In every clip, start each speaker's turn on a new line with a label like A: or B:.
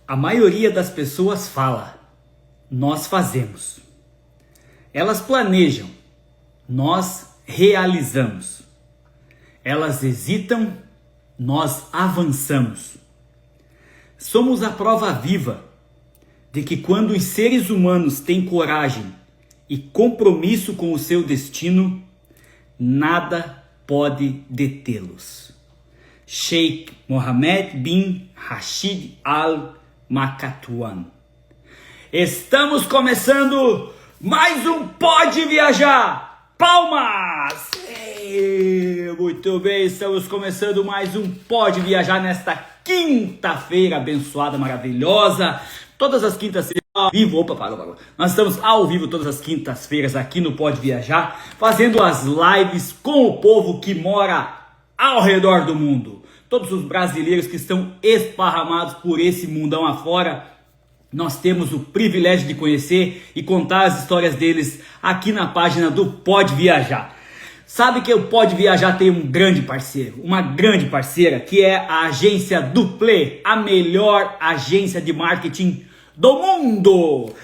A: A maioria das pessoas fala, nós fazemos. Elas planejam, nós realizamos. Elas hesitam, nós avançamos. Somos a prova viva de que quando os seres humanos têm coragem e compromisso com o seu destino, nada pode detê-los. Sheikh Mohammed bin Rashid Al Maktoum. Estamos começando mais um Pode Viajar. Palmas! Muito bem, estamos começando mais um Pode Viajar nesta quinta-feira abençoada, maravilhosa. Todas as quintas-feiras ao vivo, nós estamos ao vivo todas as quintas-feiras aqui no Pode Viajar, fazendo as lives com o povo que mora ao redor do mundo. Todos os brasileiros que estão esparramados por esse mundão afora, nós temos o privilégio de conhecer e contar as histórias deles aqui na página do Pode Viajar. Sabe que o Pode Viajar tem um grande parceiro, uma grande parceira, que é a agência Duplê, a melhor agência de marketing do mundo.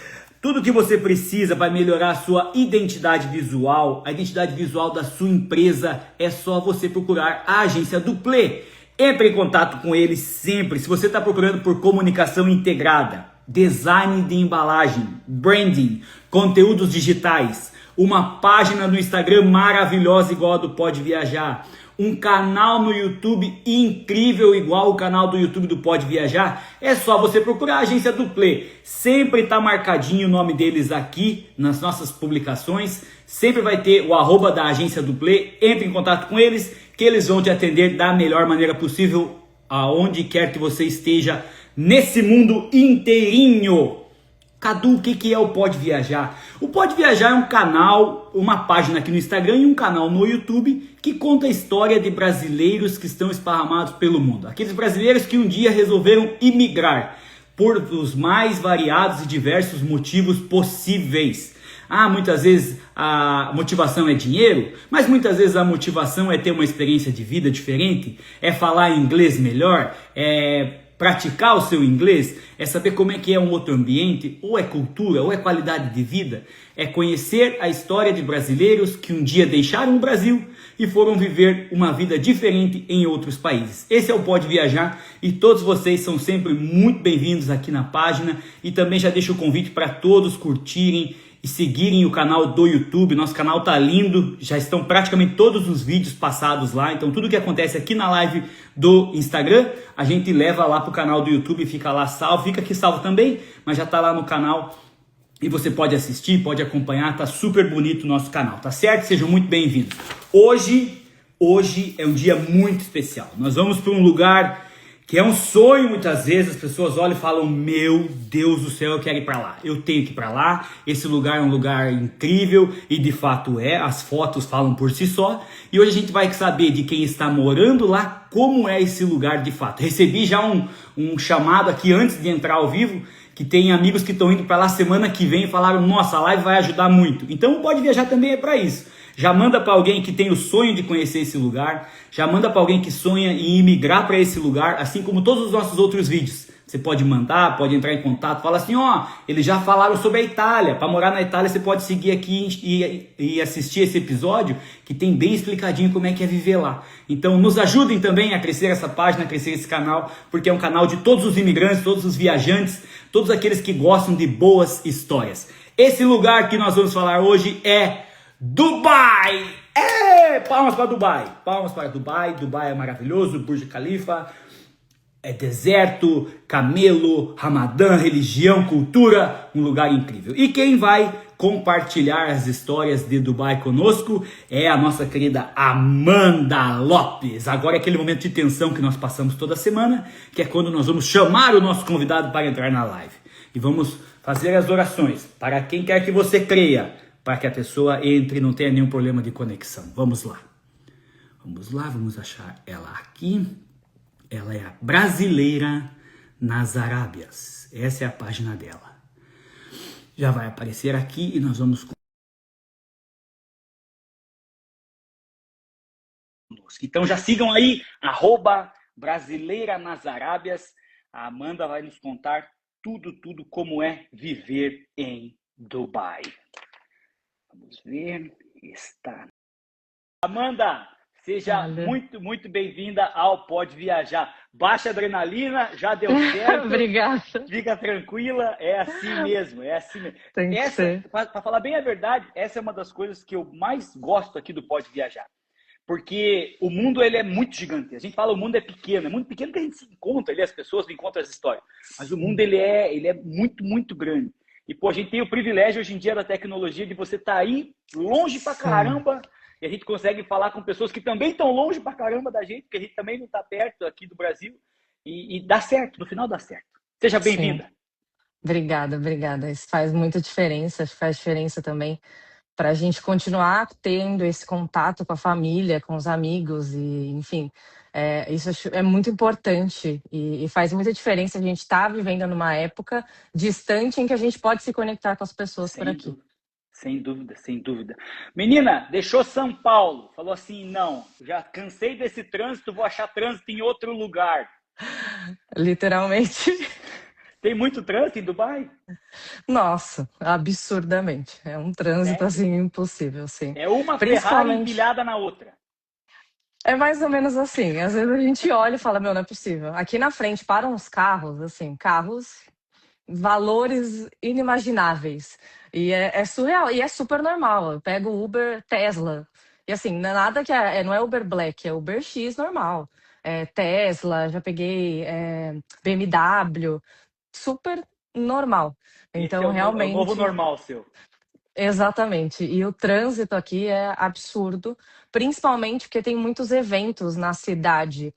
A: Tudo que você precisa para melhorar a sua identidade visual, a identidade visual da sua empresa, é só você procurar a agência Duplê. Entre em contato com eles sempre. Se você está procurando por comunicação integrada, design de embalagem, branding, conteúdos digitais, uma página no Instagram maravilhosa igual a do Pode Viajar, um canal no YouTube incrível igual o canal do YouTube do Pode Viajar, é só você procurar a agência Duplê. Sempre está marcadinho o nome deles aqui nas nossas publicações. Sempre vai ter o arroba da agência Duplê. Entre em contato com eles que eles vão te atender da melhor maneira possível aonde quer que você esteja nesse mundo inteirinho. Cadu, o que é o Pode Viajar? O Pode Viajar é um canal, uma página aqui no Instagram e um canal no YouTube que conta a história de brasileiros que estão esparramados pelo mundo. Aqueles brasileiros que um dia resolveram imigrar por os mais variados e diversos motivos possíveis. Muitas vezes a motivação é dinheiro, mas muitas vezes a motivação é ter uma experiência de vida diferente, é falar inglês melhor, é praticar o seu inglês, é saber como é que é um outro ambiente, ou é cultura, ou é qualidade de vida, é conhecer a história de brasileiros que um dia deixaram o Brasil e foram viver uma vida diferente em outros países. Esse é o Pode Viajar e todos vocês são sempre muito bem-vindos aqui na página e também já deixo o convite para todos curtirem e seguirem o canal do YouTube. Nosso canal tá lindo, já estão praticamente todos os vídeos passados lá, então tudo que acontece aqui na live do Instagram, a gente leva lá pro canal do YouTube e fica lá salvo, fica aqui salvo também, mas já tá lá no canal e você pode assistir, pode acompanhar, tá super bonito o nosso canal, tá certo? Sejam muito bem-vindos. Hoje é um dia muito especial, nós vamos para um lugar que é um sonho. Muitas vezes as pessoas olham e falam, meu Deus do céu, eu quero ir para lá, eu tenho que ir para lá, esse lugar é um lugar incrível, e de fato é, as fotos falam por si só, e hoje a gente vai saber de quem está morando lá, como é esse lugar de fato. Recebi já um chamado aqui antes de entrar ao vivo, que tem amigos que estão indo para lá semana que vem e falaram, nossa, a live vai ajudar muito. Então Pode Viajar também é para isso. Já manda para alguém que tem o sonho de conhecer esse lugar, já manda para alguém que sonha em imigrar para esse lugar, assim como todos os nossos outros vídeos. Você pode mandar, pode entrar em contato, fala assim, eles já falaram sobre a Itália, para morar na Itália você pode seguir aqui e assistir esse episódio, que tem bem explicadinho como é que é viver lá. Então nos ajudem também a crescer essa página, a crescer esse canal, porque é um canal de todos os imigrantes, todos os viajantes, todos aqueles que gostam de boas histórias. Esse lugar que nós vamos falar hoje é Dubai! Palmas para Dubai! Palmas para Dubai! Dubai é maravilhoso, Burj Khalifa, é deserto, camelo, Ramadã, religião, cultura, um lugar incrível. E quem vai compartilhar as histórias de Dubai conosco é a nossa querida Amanda Lopes. Agora é aquele momento de tensão que nós passamos toda semana, que é quando nós vamos chamar o nosso convidado para entrar na live. E vamos fazer as orações para quem quer que você creia, para que a pessoa entre e não tenha nenhum problema de conexão. Vamos lá. Vamos achar ela aqui. Ela é a Brasileira nas Arábias. Essa é a página dela. Já vai aparecer aqui e nós vamos... Então já sigam aí, @Brasileira nas Arábias. A Amanda vai nos contar tudo como é viver em Dubai. Vamos ver, está. Amanda, seja
B: Olha,
A: muito bem-vinda ao Pode Viajar. Baixa adrenalina, já deu certo.
B: obrigada.
A: Fica tranquila, é assim mesmo, é assim mesmo.
B: Tem que
A: Essa,
B: ser.
A: para falar bem a verdade, essa é uma das coisas que eu mais gosto aqui do Pode Viajar. Porque o mundo ele é muito gigante. A gente fala o mundo é muito pequeno que a gente se encontra ali, as pessoas encontram as histórias. Mas o mundo
B: Sim,
A: ele é muito grande. E pô, a gente tem o privilégio hoje em dia da tecnologia de você estar aí longe pra
B: sim,
A: caramba e a gente consegue falar com pessoas que também estão longe pra caramba da gente, porque a gente também não está perto aqui do Brasil e dá certo, no final dá certo. Seja
B: sim.
A: bem-vinda.
B: Obrigada, obrigada. Isso faz muita diferença, faz diferença também para a gente continuar tendo esse contato com a família, com os amigos e, enfim, isso é muito importante e faz muita diferença a gente estar vivendo numa época distante em que a gente pode se conectar com as pessoas por
A: Sem
B: aqui.
A: dúvida, sem dúvida, sem dúvida. Menina, deixou São Paulo, falou assim: não, já cansei desse trânsito, vou achar trânsito em outro lugar.
B: Literalmente.
A: Tem muito trânsito em Dubai?
B: Nossa, absurdamente. É um trânsito
A: Sério?
B: assim impossível, sim.
A: É uma Ferrari
B: Principalmente,
A: empilhada na outra.
B: é mais ou menos assim. Às vezes a gente olha e fala, meu, não é possível. Aqui na frente param uns carros, assim, carros, valores inimagináveis. E é surreal, e é super normal. Eu pego o Uber Tesla. E assim, não é nada que não é Uber Black, é Uber X normal. É, Tesla, já peguei BMW, super normal.
A: Esse
B: Então,
A: é o novo
B: realmente.
A: normal seu.
B: Exatamente. E o trânsito aqui é absurdo, principalmente porque tem muitos eventos na cidade.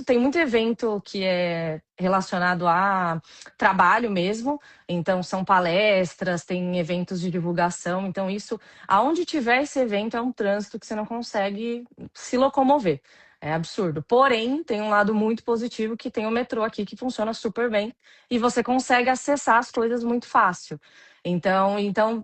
B: Tem muito evento que é relacionado a trabalho mesmo. Então, são palestras, tem eventos de divulgação. Então, isso, aonde tiver esse evento, é um trânsito que você não consegue se locomover. É absurdo. Porém, tem um lado muito positivo que tem o metrô aqui que funciona super bem e você consegue acessar as coisas muito fácil. Então,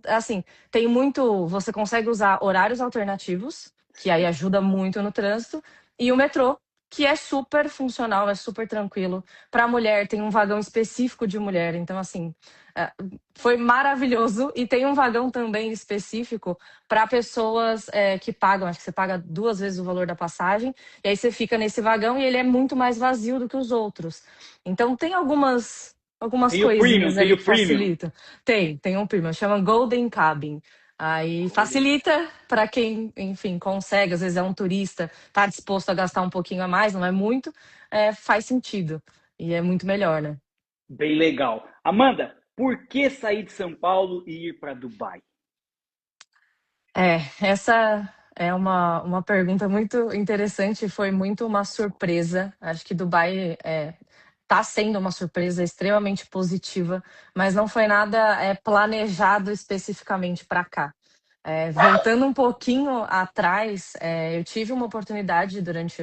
B: assim, tem muito. Você consegue usar horários alternativos, que aí
A: Sim.
B: ajuda muito no trânsito, e o metrô, que é super funcional, é super tranquilo. Para mulher, tem um vagão específico de mulher. Então, assim, é, foi maravilhoso. E tem um vagão também específico para pessoas que pagam, acho que você paga 2 vezes o valor da passagem, e aí você fica nesse vagão e ele é muito mais vazio do que os outros. Então, tem algumas coisinhas
A: Tem
B: ali
A: o
B: que
A: premium.
B: facilitam. Tem um primo, chama Golden Cabin. Aí
A: Golden.
B: facilita para quem, enfim, consegue, às vezes é um turista, tá disposto a gastar um pouquinho a mais, não é muito, faz sentido. E é muito melhor, né?
A: Bem legal. Amanda, por que sair de São Paulo e ir para Dubai?
B: Essa é uma pergunta muito interessante, foi muito uma surpresa. Acho que Dubai tá sendo uma surpresa extremamente positiva, mas não foi nada planejado especificamente para cá. Voltando um pouquinho atrás, eu tive uma oportunidade durante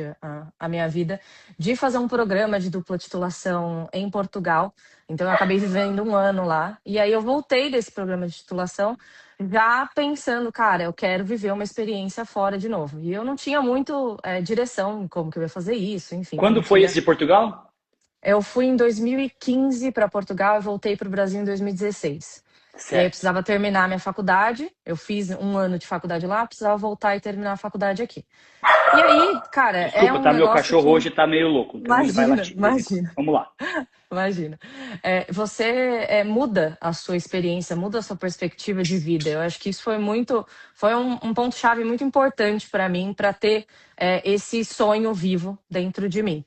B: a minha vida de fazer um programa de dupla titulação em Portugal. Então, eu acabei vivendo um ano lá. E aí, eu voltei desse programa de titulação já pensando, cara, eu quero viver uma experiência fora de novo. E eu não tinha muito direção em como que eu ia fazer isso, enfim,
A: Quando
B: não
A: foi esse
B: tinha.
A: de Portugal?
B: Eu fui em 2015 para Portugal e voltei para o Brasil em 2016. E aí eu
A: Certo.
B: precisava terminar a minha faculdade. Eu fiz um ano de faculdade lá, precisava voltar e terminar a faculdade aqui. E aí, cara, é
A: Desculpa,
B: um
A: tá? Meu
B: negócio
A: cachorro
B: que.
A: hoje tá meio louco, então ele vai
B: Imagina,
A: latir de vez em quando.
B: imagina,
A: Vamos lá.
B: imagina. Você muda a sua experiência, muda a sua perspectiva de vida. Eu acho que isso foi um ponto-chave muito importante para mim, para ter esse sonho vivo dentro de mim.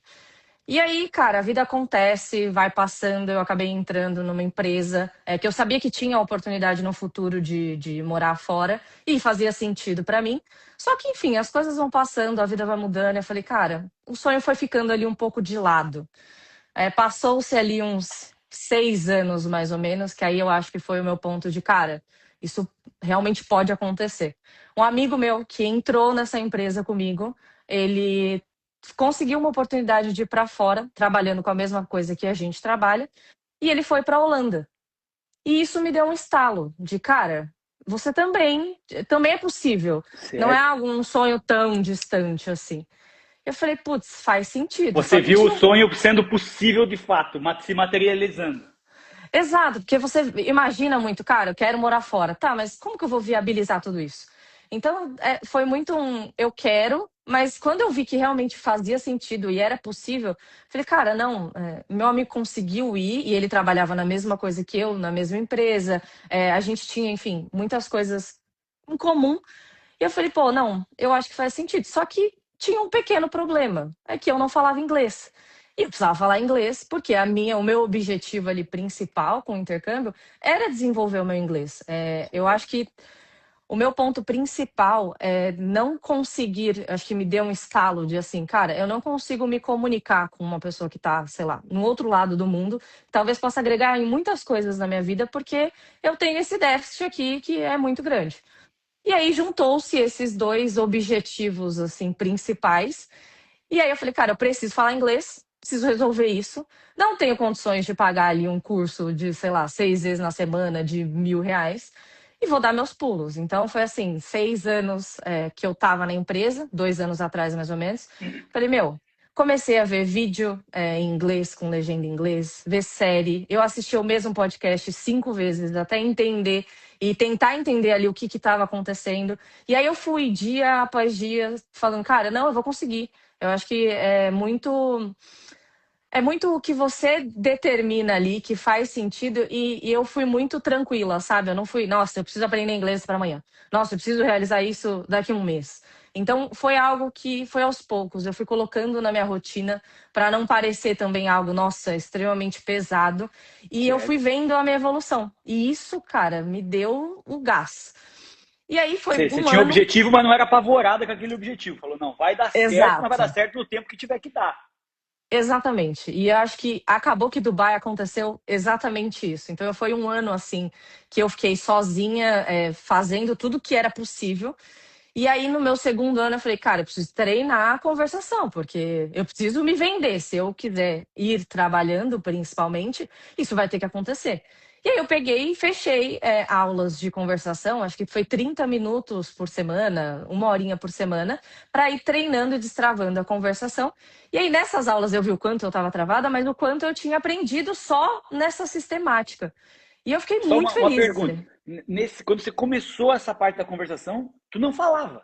B: E aí, cara, a vida acontece, vai passando. Eu acabei entrando numa empresa que eu sabia que tinha oportunidade no futuro de morar fora e fazia sentido pra mim. Só que, enfim, as coisas vão passando, a vida vai mudando. Eu falei, cara, o sonho foi ficando ali um pouco de lado. Passou-se ali uns 6 anos, mais ou menos, que aí eu acho que foi o meu ponto de, cara, isso realmente pode acontecer. Um amigo meu que entrou nessa empresa comigo, ele conseguiu uma oportunidade de ir para fora, trabalhando com a mesma coisa que a gente trabalha, e ele foi para a Holanda. E isso me deu um estalo de, cara, você também é possível. Não é
A: Certo.
B: um sonho tão distante assim. Eu falei, putz, faz sentido.
A: Você
B: Só que
A: viu o
B: tinha
A: sonho sendo possível de fato, se materializando.
B: Exato, porque você imagina muito, cara, eu quero morar fora. Tá, mas como que eu vou viabilizar tudo isso? Então, foi muito eu quero, mas quando eu vi que realmente fazia sentido e era possível, falei, cara, não, meu amigo conseguiu ir e ele trabalhava na mesma coisa que eu, na mesma empresa, a gente tinha, enfim, muitas coisas em comum. E eu falei, pô, não, eu acho que faz sentido. Só que tinha um pequeno problema, é que eu não falava inglês. E eu precisava falar inglês, porque o meu objetivo ali principal com o intercâmbio era desenvolver o meu inglês. Eu acho que o meu ponto principal é não conseguir, acho que me deu um estalo de assim, cara, eu não consigo me comunicar com uma pessoa que está, sei lá, no outro lado do mundo, talvez possa agregar em muitas coisas na minha vida, porque eu tenho esse déficit aqui que é muito grande. E aí juntou-se esses dois objetivos assim principais. E aí eu falei, cara, eu preciso falar inglês, preciso resolver isso. Não tenho condições de pagar ali um curso de, sei lá, 6 vezes na semana de R$ 1.000 e vou dar meus pulos. Então foi assim, 6 anos que eu tava na empresa, 2 anos atrás mais ou menos. Falei, meu, comecei a ver vídeo em inglês, com legenda em inglês, ver série. Eu assisti o mesmo podcast 5 vezes até entender e tentar entender ali o que estava acontecendo. E aí eu fui dia após dia falando, cara, não, eu vou conseguir. Eu acho que é muito o que você determina ali que faz sentido e eu fui muito tranquila, sabe? Eu não fui, nossa, eu preciso aprender inglês para amanhã. Nossa, eu preciso realizar isso daqui a um mês. Então foi algo que foi aos poucos. Eu fui colocando na minha rotina para não parecer também algo, nossa, extremamente pesado. E eu fui
A: Certo.
B: vendo a minha evolução. E isso, cara, me deu o gás. E aí foi
A: Você
B: um
A: tinha um
B: ano.
A: objetivo, mas não era apavorada com aquele objetivo. Falou, não, vai dar certo, mas vai dar
B: Exato.
A: certo no tempo que tiver que dar.
B: Exatamente. E eu acho que acabou que Dubai aconteceu exatamente isso. Então foi um ano assim que eu fiquei sozinha, fazendo tudo que era possível. E aí no meu segundo ano eu falei, cara, eu preciso treinar a conversação, porque eu preciso me vender. Se eu quiser ir trabalhando, principalmente, isso vai ter que acontecer. E aí eu peguei e fechei aulas de conversação, acho que foi 30 minutos por semana, 1 horinha por semana, para ir treinando e destravando a conversação. E aí, nessas aulas, eu vi o quanto eu estava travada, mas o quanto eu tinha aprendido só nessa sistemática. E eu fiquei
A: Só
B: muito
A: uma
B: feliz. Eu
A: pergunta.
B: falei,
A: Quando você começou essa parte da conversação, tu não falava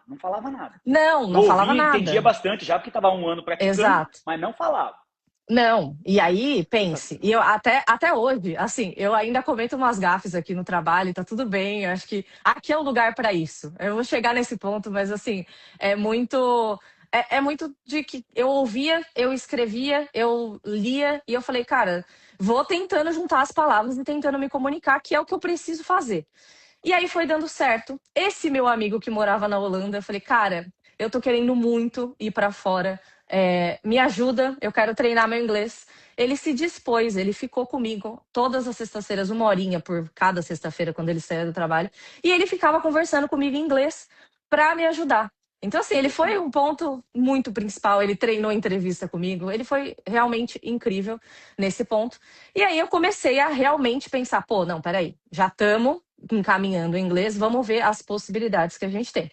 A: nada.
B: não,
A: Tu
B: não falava
A: ouvia, entendia
B: nada.
A: bastante já, porque estava um ano praticando,
B: Exato.
A: mas não falava.
B: Não, e aí, pense, e
A: Sensacional.
B: eu até hoje, assim, eu ainda cometo umas gafes aqui no trabalho, tá tudo bem, eu acho que aqui é o lugar para isso. Eu vou chegar nesse ponto, mas assim, é muito de que eu ouvia, eu escrevia, eu lia e eu falei, cara, vou tentando juntar as palavras e tentando me comunicar, que é o que eu preciso fazer. E aí foi dando certo. Esse meu amigo que morava na Holanda, eu falei, cara, eu tô querendo muito ir para fora. Me ajuda, eu quero treinar meu inglês. Ele se dispôs, ele ficou comigo todas as sextas-feiras, 1 horinha por cada sexta-feira, quando ele saía do trabalho. E ele ficava conversando comigo em inglês para me ajudar. Então, assim, ele foi
A: Sensacional.
B: um ponto muito principal. Ele treinou entrevista comigo, ele foi realmente incrível nesse ponto. E aí eu comecei a realmente pensar: pô, não, peraí, já estamos encaminhando o inglês, vamos ver as possibilidades que a gente tem.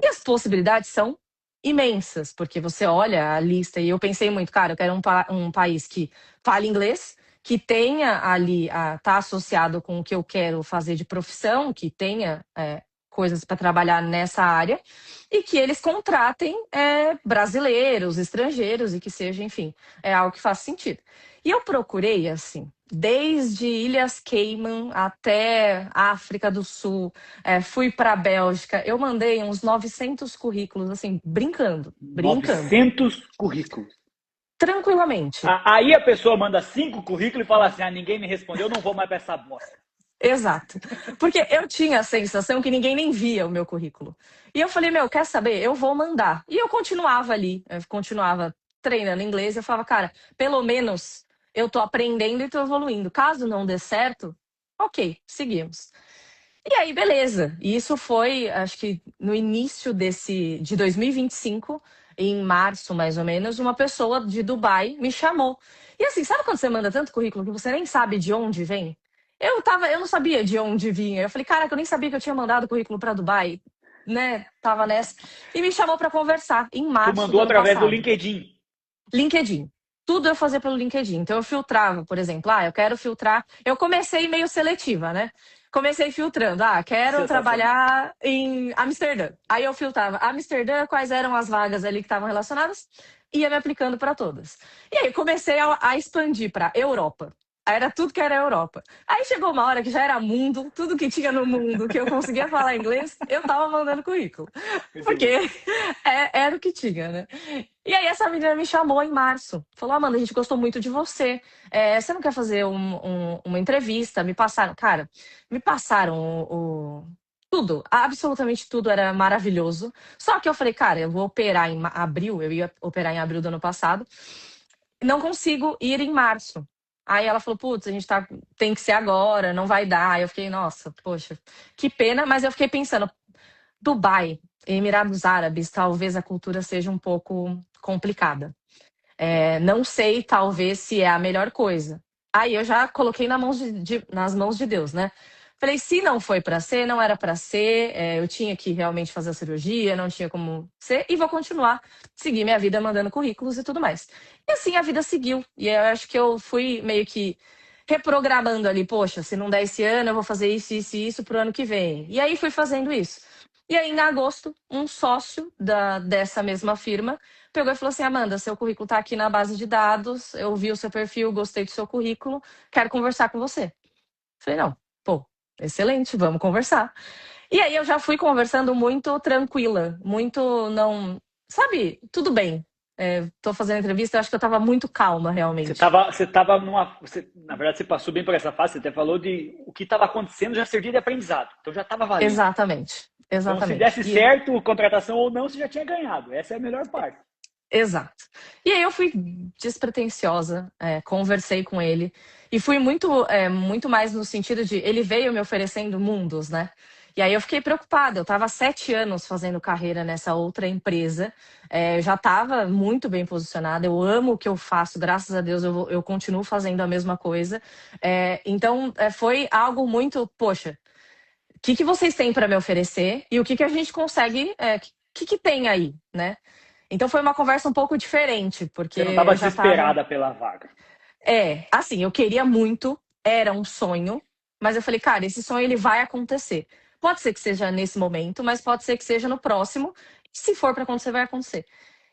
B: E as possibilidades são imensas, porque você olha a lista e eu pensei muito, cara, eu quero um país que fale inglês, que tenha ali, tá associado com o que eu quero fazer de profissão, que tenha coisas para trabalhar nessa área e que eles contratem brasileiros, estrangeiros e que seja, enfim, algo que faça sentido. E eu procurei, assim, desde Ilhas Cayman até África do Sul, fui para a Bélgica, eu mandei uns 900 currículos, assim, brincando, brincando,
A: 900 currículos.
B: tranquilamente.
A: Aí a pessoa manda 5 currículos e fala assim: ah, ninguém me respondeu, não vou mais para essa bosta.
B: Exato. Porque eu tinha a sensação que ninguém nem via o meu currículo. E eu falei, meu, quer saber? Eu vou mandar. E eu continuava ali, eu continuava treinando inglês. Eu falava, cara, pelo menos eu tô aprendendo e tô evoluindo. Caso não dê certo, ok, seguimos. E aí, beleza. E isso foi, acho que no início de 2025, em março mais ou menos, uma pessoa de Dubai me chamou. E assim, sabe quando você manda tanto currículo que você nem sabe de onde vem? Eu não sabia de onde vinha. Eu falei, cara, que eu nem sabia que eu tinha mandado currículo para Dubai. né, tava nessa, e me chamou para conversar em
C: Tu
B: março do
C: mandou
B: ano
C: através do
B: passado.
C: LinkedIn.
B: LinkedIn. Tudo eu fazia pelo LinkedIn. Então eu filtrava, por exemplo, eu quero filtrar. Eu comecei meio seletiva, né? Comecei filtrando, quero
C: Sensacional.
B: trabalhar em Amsterdã. Aí eu filtrava Amsterdã, quais eram as vagas ali que estavam relacionadas, ia me aplicando para todas. E aí comecei a expandir para Europa. Aí era tudo que era Europa. Aí chegou uma hora que já era mundo, tudo que tinha no mundo que eu conseguia falar inglês, eu tava mandando currículo.
C: Muito
B: Porque
C: bom.
B: era o que tinha, né? E aí essa menina me chamou em março. Falou, Amanda, a gente gostou muito de você. Você não quer fazer uma entrevista? Me passaram, cara, me passaram tudo, absolutamente tudo era maravilhoso. Só que eu falei, cara, eu vou operar em abril, eu ia operar em abril do ano passado, não consigo ir em março. Aí ela falou, putz, a gente tem que ser agora, não vai dar. Aí eu fiquei, nossa, poxa, que pena, mas eu fiquei pensando, Dubai, Emirados Árabes, talvez a cultura seja um pouco complicada. Não sei, talvez, se é a melhor coisa. Aí eu já coloquei nas mãos de Deus, né? Falei, se não foi para ser, não era para ser, eu tinha que realmente fazer a cirurgia, não tinha como ser, e vou continuar, seguir minha vida mandando currículos e tudo mais. E assim a vida seguiu. E eu acho que eu fui meio que reprogramando ali, poxa, se não der esse ano, eu vou fazer isso, isso e isso pro ano que vem. E aí fui fazendo isso. E aí, em agosto, um sócio dessa mesma firma pegou e falou assim: Amanda, seu currículo está aqui na base de dados, eu vi o seu perfil, gostei do seu currículo, quero conversar com você. Falei, não, pô, excelente, vamos conversar. E aí eu já fui conversando muito tranquila, muito não. Sabe, tudo bem. Tô fazendo entrevista, eu acho que eu tava muito calma, realmente.
C: Você tava numa. Na verdade, você passou bem por essa fase, você até falou de o que estava acontecendo já servia de aprendizado. Então já estava valendo.
B: Exatamente,
C: Então, se
B: exatamente.
C: desse certo, contratação ou não, você já tinha ganhado. Essa é a melhor parte.
B: Exato. E aí eu fui despretensiosa, conversei com ele e fui muito mais no sentido de ele veio me oferecendo mundos, né? E aí eu fiquei preocupada. Eu estava 7 anos fazendo carreira nessa outra empresa, eu já estava muito bem posicionada. Eu amo o que eu faço, graças a Deus eu continuo fazendo a mesma coisa. Então foi algo muito, poxa, o que que vocês têm para me oferecer e o que que a gente consegue, que tem aí, né? Então foi uma conversa um pouco diferente, porque
C: Você não estava
B: eu já estava.
C: desesperada pela vaga.
B: Assim, eu queria muito, era um sonho, mas eu falei, cara, esse sonho ele vai acontecer. Pode ser que seja nesse momento, mas pode ser que seja no próximo. E se for para acontecer, vai acontecer.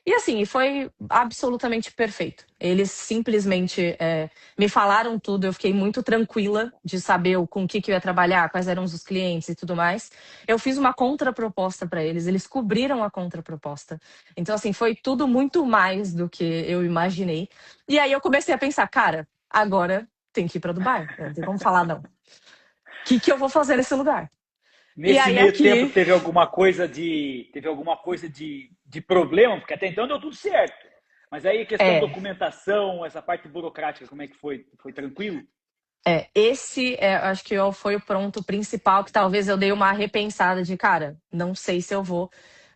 B: E assim, foi absolutamente perfeito. Eles simplesmente me falaram tudo, eu fiquei muito tranquila de saber com o que eu ia trabalhar, quais eram os clientes e tudo mais. Eu fiz uma contraproposta para eles, eles cobriram a contraproposta. Então, assim, foi tudo muito mais do que eu imaginei. E aí eu comecei a pensar, cara, agora tem que ir para Dubai, não tem como falar não. O que eu vou fazer nesse lugar? E
C: Nesse
B: aí
C: meio tempo,
B: aqui,
C: teve alguma coisa de problema, porque até então deu tudo certo. Mas aí, questão de
B: é,
C: documentação, essa parte burocrática, como é que foi? Foi tranquilo?
B: esse acho que foi o ponto principal que talvez eu dei uma repensada de, cara, não sei se eu vou.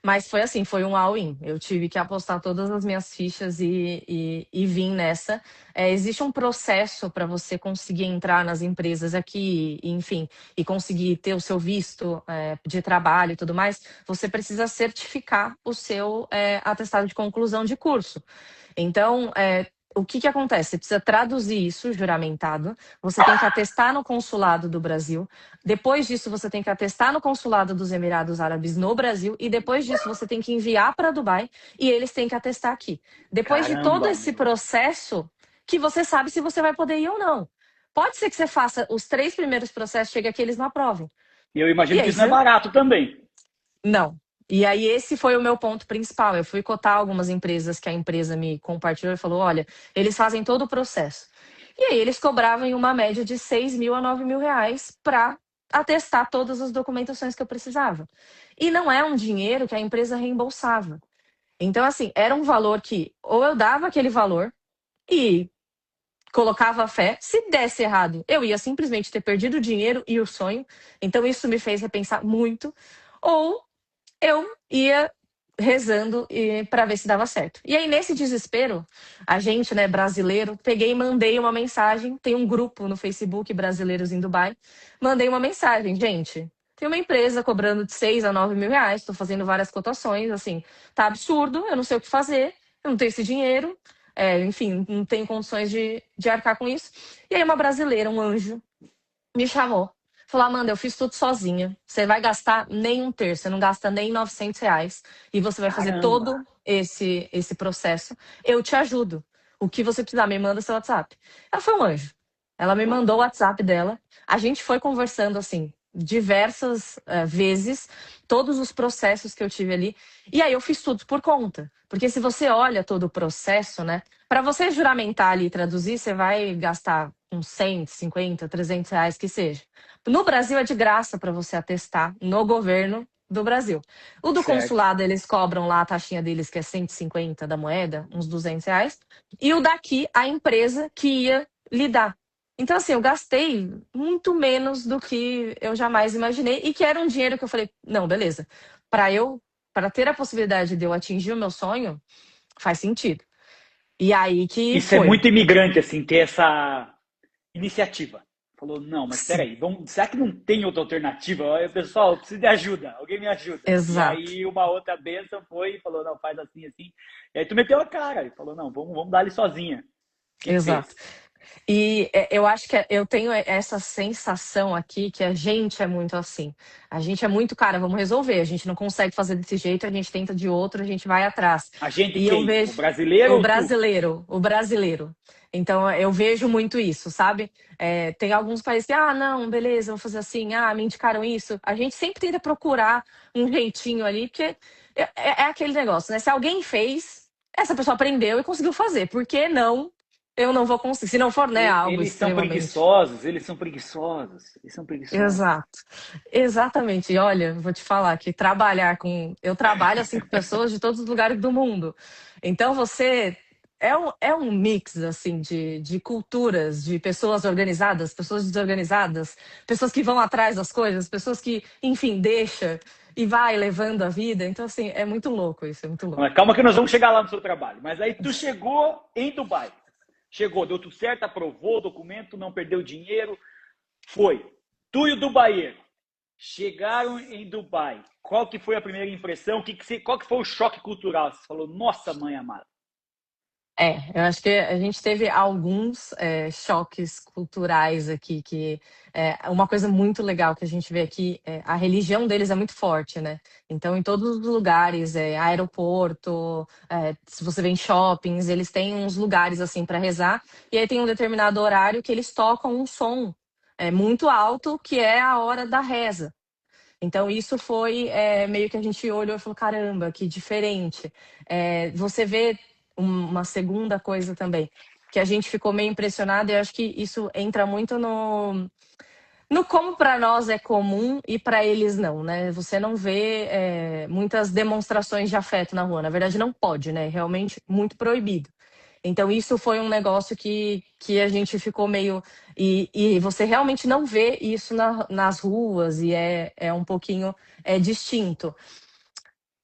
B: Mas foi assim, foi um all-in. Eu tive que apostar todas as minhas fichas e vim nessa. Existe um processo para você conseguir entrar nas empresas aqui, enfim, e conseguir ter o seu visto de trabalho e tudo mais. Você precisa certificar o seu atestado de conclusão de curso. Então, o que que acontece? Você precisa traduzir isso, juramentado. Você tem que atestar no consulado do Brasil. Depois disso, você tem que atestar no consulado dos Emirados Árabes no Brasil. E depois disso, você tem que enviar para Dubai e eles têm que atestar aqui. Depois de todo
C: Caramba,
B: esse
C: meu.
B: processo, que você sabe se você vai poder ir ou não. Pode ser que você faça os 3 primeiros processos, chegue aqui, eles não aprovem.
C: E eu
B: E
C: imagino que
B: aí
C: isso não é
B: você
C: barato também.
B: não. E aí esse foi o meu ponto principal. Eu fui cotar algumas empresas que a empresa me compartilhou e falou, olha, eles fazem todo o processo. E aí eles cobravam em uma média de 6 mil a 9 mil reais para atestar todas as documentações que eu precisava. E não é um dinheiro que a empresa reembolsava. Então, assim, era um valor que ou eu dava aquele valor e colocava a fé, se desse errado, eu ia simplesmente ter perdido o dinheiro e o sonho. Então, isso me fez repensar muito. Ou eu ia rezando para ver se dava certo. E aí, nesse desespero, a gente, né, brasileiro, peguei e mandei uma mensagem. Tem um grupo no Facebook, Brasileiros em Dubai. Mandei uma mensagem, gente. tem uma empresa cobrando de 6 a 9 mil reais, estou fazendo várias cotações, assim, tá absurdo, eu não sei o que fazer, eu não tenho esse dinheiro, enfim, não tenho condições de arcar com isso. E aí uma brasileira, um anjo, me chamou. Falou, Amanda, eu fiz tudo sozinha. Você vai gastar nem um terço, você não gasta nem 900 reais. E você vai fazer
C: Caramba!
B: todo esse processo. Eu te ajudo. O que você precisar, me manda seu WhatsApp. Ela foi um anjo. Ela me mandou o WhatsApp dela. A gente foi conversando, assim, diversas vezes, todos os processos que eu tive ali. E aí eu fiz tudo por conta. Porque se você olha todo o processo, né? Para você juramentar ali e traduzir, você vai gastar uns 150, 300 reais que seja. No Brasil é de graça para você atestar no governo do Brasil. O do
C: Certo.
B: consulado, eles cobram lá a taxinha deles, que é 150 da moeda, uns 200 reais. E o daqui, a empresa que ia lhe dar. Então, assim, eu gastei muito menos do que eu jamais imaginei. E que era um dinheiro que eu falei, não, beleza. Para ter a possibilidade de eu atingir o meu sonho, faz sentido. E aí que
C: Isso é
B: foi.
C: muito imigrante, assim, ter essa iniciativa. Falou, não, mas peraí, será que não tem outra alternativa? Pessoal, eu preciso de ajuda, alguém me ajuda. E
B: Exato,
C: aí uma outra bênção foi e falou, não, faz assim, assim. E aí tu meteu a cara e falou, não, vamos dar ali sozinha. O que que
B: exato.
C: fez?
B: E eu acho que eu tenho essa sensação aqui que a gente é muito assim. A gente é muito, cara, vamos resolver. A gente não consegue fazer desse jeito, a gente tenta de outro, a gente vai atrás.
C: A gente
B: E eu
C: quem? O
B: vejo
C: brasileiro ou tu?
B: o brasileiro. Então eu vejo muito isso, sabe? Tem alguns países que, não, beleza, vou fazer assim, me indicaram isso. A gente sempre tenta procurar um jeitinho ali, porque é aquele negócio, né? Se alguém fez, essa pessoa aprendeu e conseguiu fazer. Por que não? Eu não vou conseguir. Se não for, né, algo
C: Eles são
B: extremamente.
C: preguiçosos, eles são preguiçosos, eles são preguiçosos.
B: Exato. Exatamente. E olha, vou te falar que trabalhar com. Eu trabalho assim com pessoas de todos os lugares do mundo. Então você é um mix assim de culturas, de pessoas organizadas, pessoas desorganizadas, pessoas que vão atrás das coisas, pessoas que, enfim, deixa e vai levando a vida. Então, assim, é muito louco isso, é muito louco.
C: Mas calma que nós vamos chegar lá no seu trabalho. Mas aí tu chegou em Dubai. Chegou, deu tudo certo, aprovou o documento, não perdeu dinheiro. Foi. Tu e o Dubaieiro chegaram em Dubai. Qual que foi a primeira impressão? Qual que foi o choque cultural? Você falou, nossa mãe amada.
B: Eu acho que a gente teve alguns choques culturais aqui, que uma coisa muito legal que a gente vê aqui, a religião deles é muito forte, né? Então, em todos os lugares, aeroporto, se você vem em shoppings, eles têm uns lugares assim para rezar, e aí tem um determinado horário que eles tocam um som muito alto, que é a hora da reza. Então, isso foi meio que a gente olhou e falou: caramba, que diferente. Você vê uma segunda coisa também, que a gente ficou meio impressionado, e eu acho que isso entra muito no como para nós é comum e para eles não, né? Você não vê muitas demonstrações de afeto na rua. Na verdade, não pode, né? Realmente muito proibido. Então, isso foi um negócio que a gente ficou meio. E você realmente não vê isso nas ruas, e é um pouquinho distinto.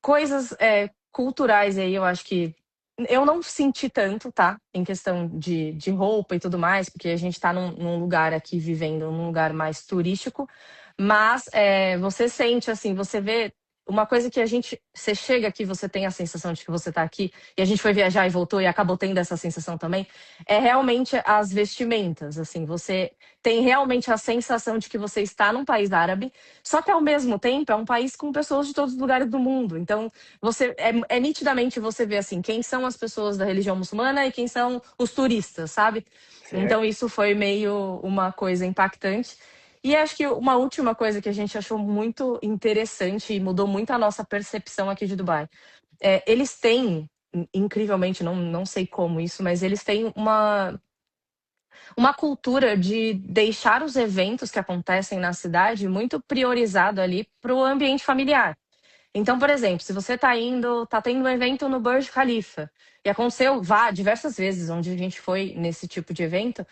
B: Coisas culturais aí, eu acho que eu não senti tanto, tá? Em questão de roupa e tudo mais, porque a gente tá num lugar aqui vivendo, num lugar mais turístico, mas você sente assim, você vê uma coisa que você chega aqui, você tem a sensação de que você tá aqui, e a gente foi viajar e voltou e acabou tendo essa sensação também, é realmente as vestimentas, assim, você tem realmente a sensação de que você está num país árabe, só que ao mesmo tempo é um país com pessoas de todos os lugares do mundo, então nitidamente você vê assim, quem são as pessoas da religião muçulmana e quem são os turistas, sabe? Então
C: Certo?
B: isso foi meio uma coisa impactante. E acho que uma última coisa que a gente achou muito interessante e mudou muito a nossa percepção aqui de Dubai. Eles têm, incrivelmente, não sei como isso, mas eles têm uma cultura de deixar os eventos que acontecem na cidade muito priorizado ali para o ambiente familiar. Então, por exemplo, se você tá tendo um evento no Burj Khalifa, e aconteceu diversas vezes onde a gente foi nesse tipo de evento,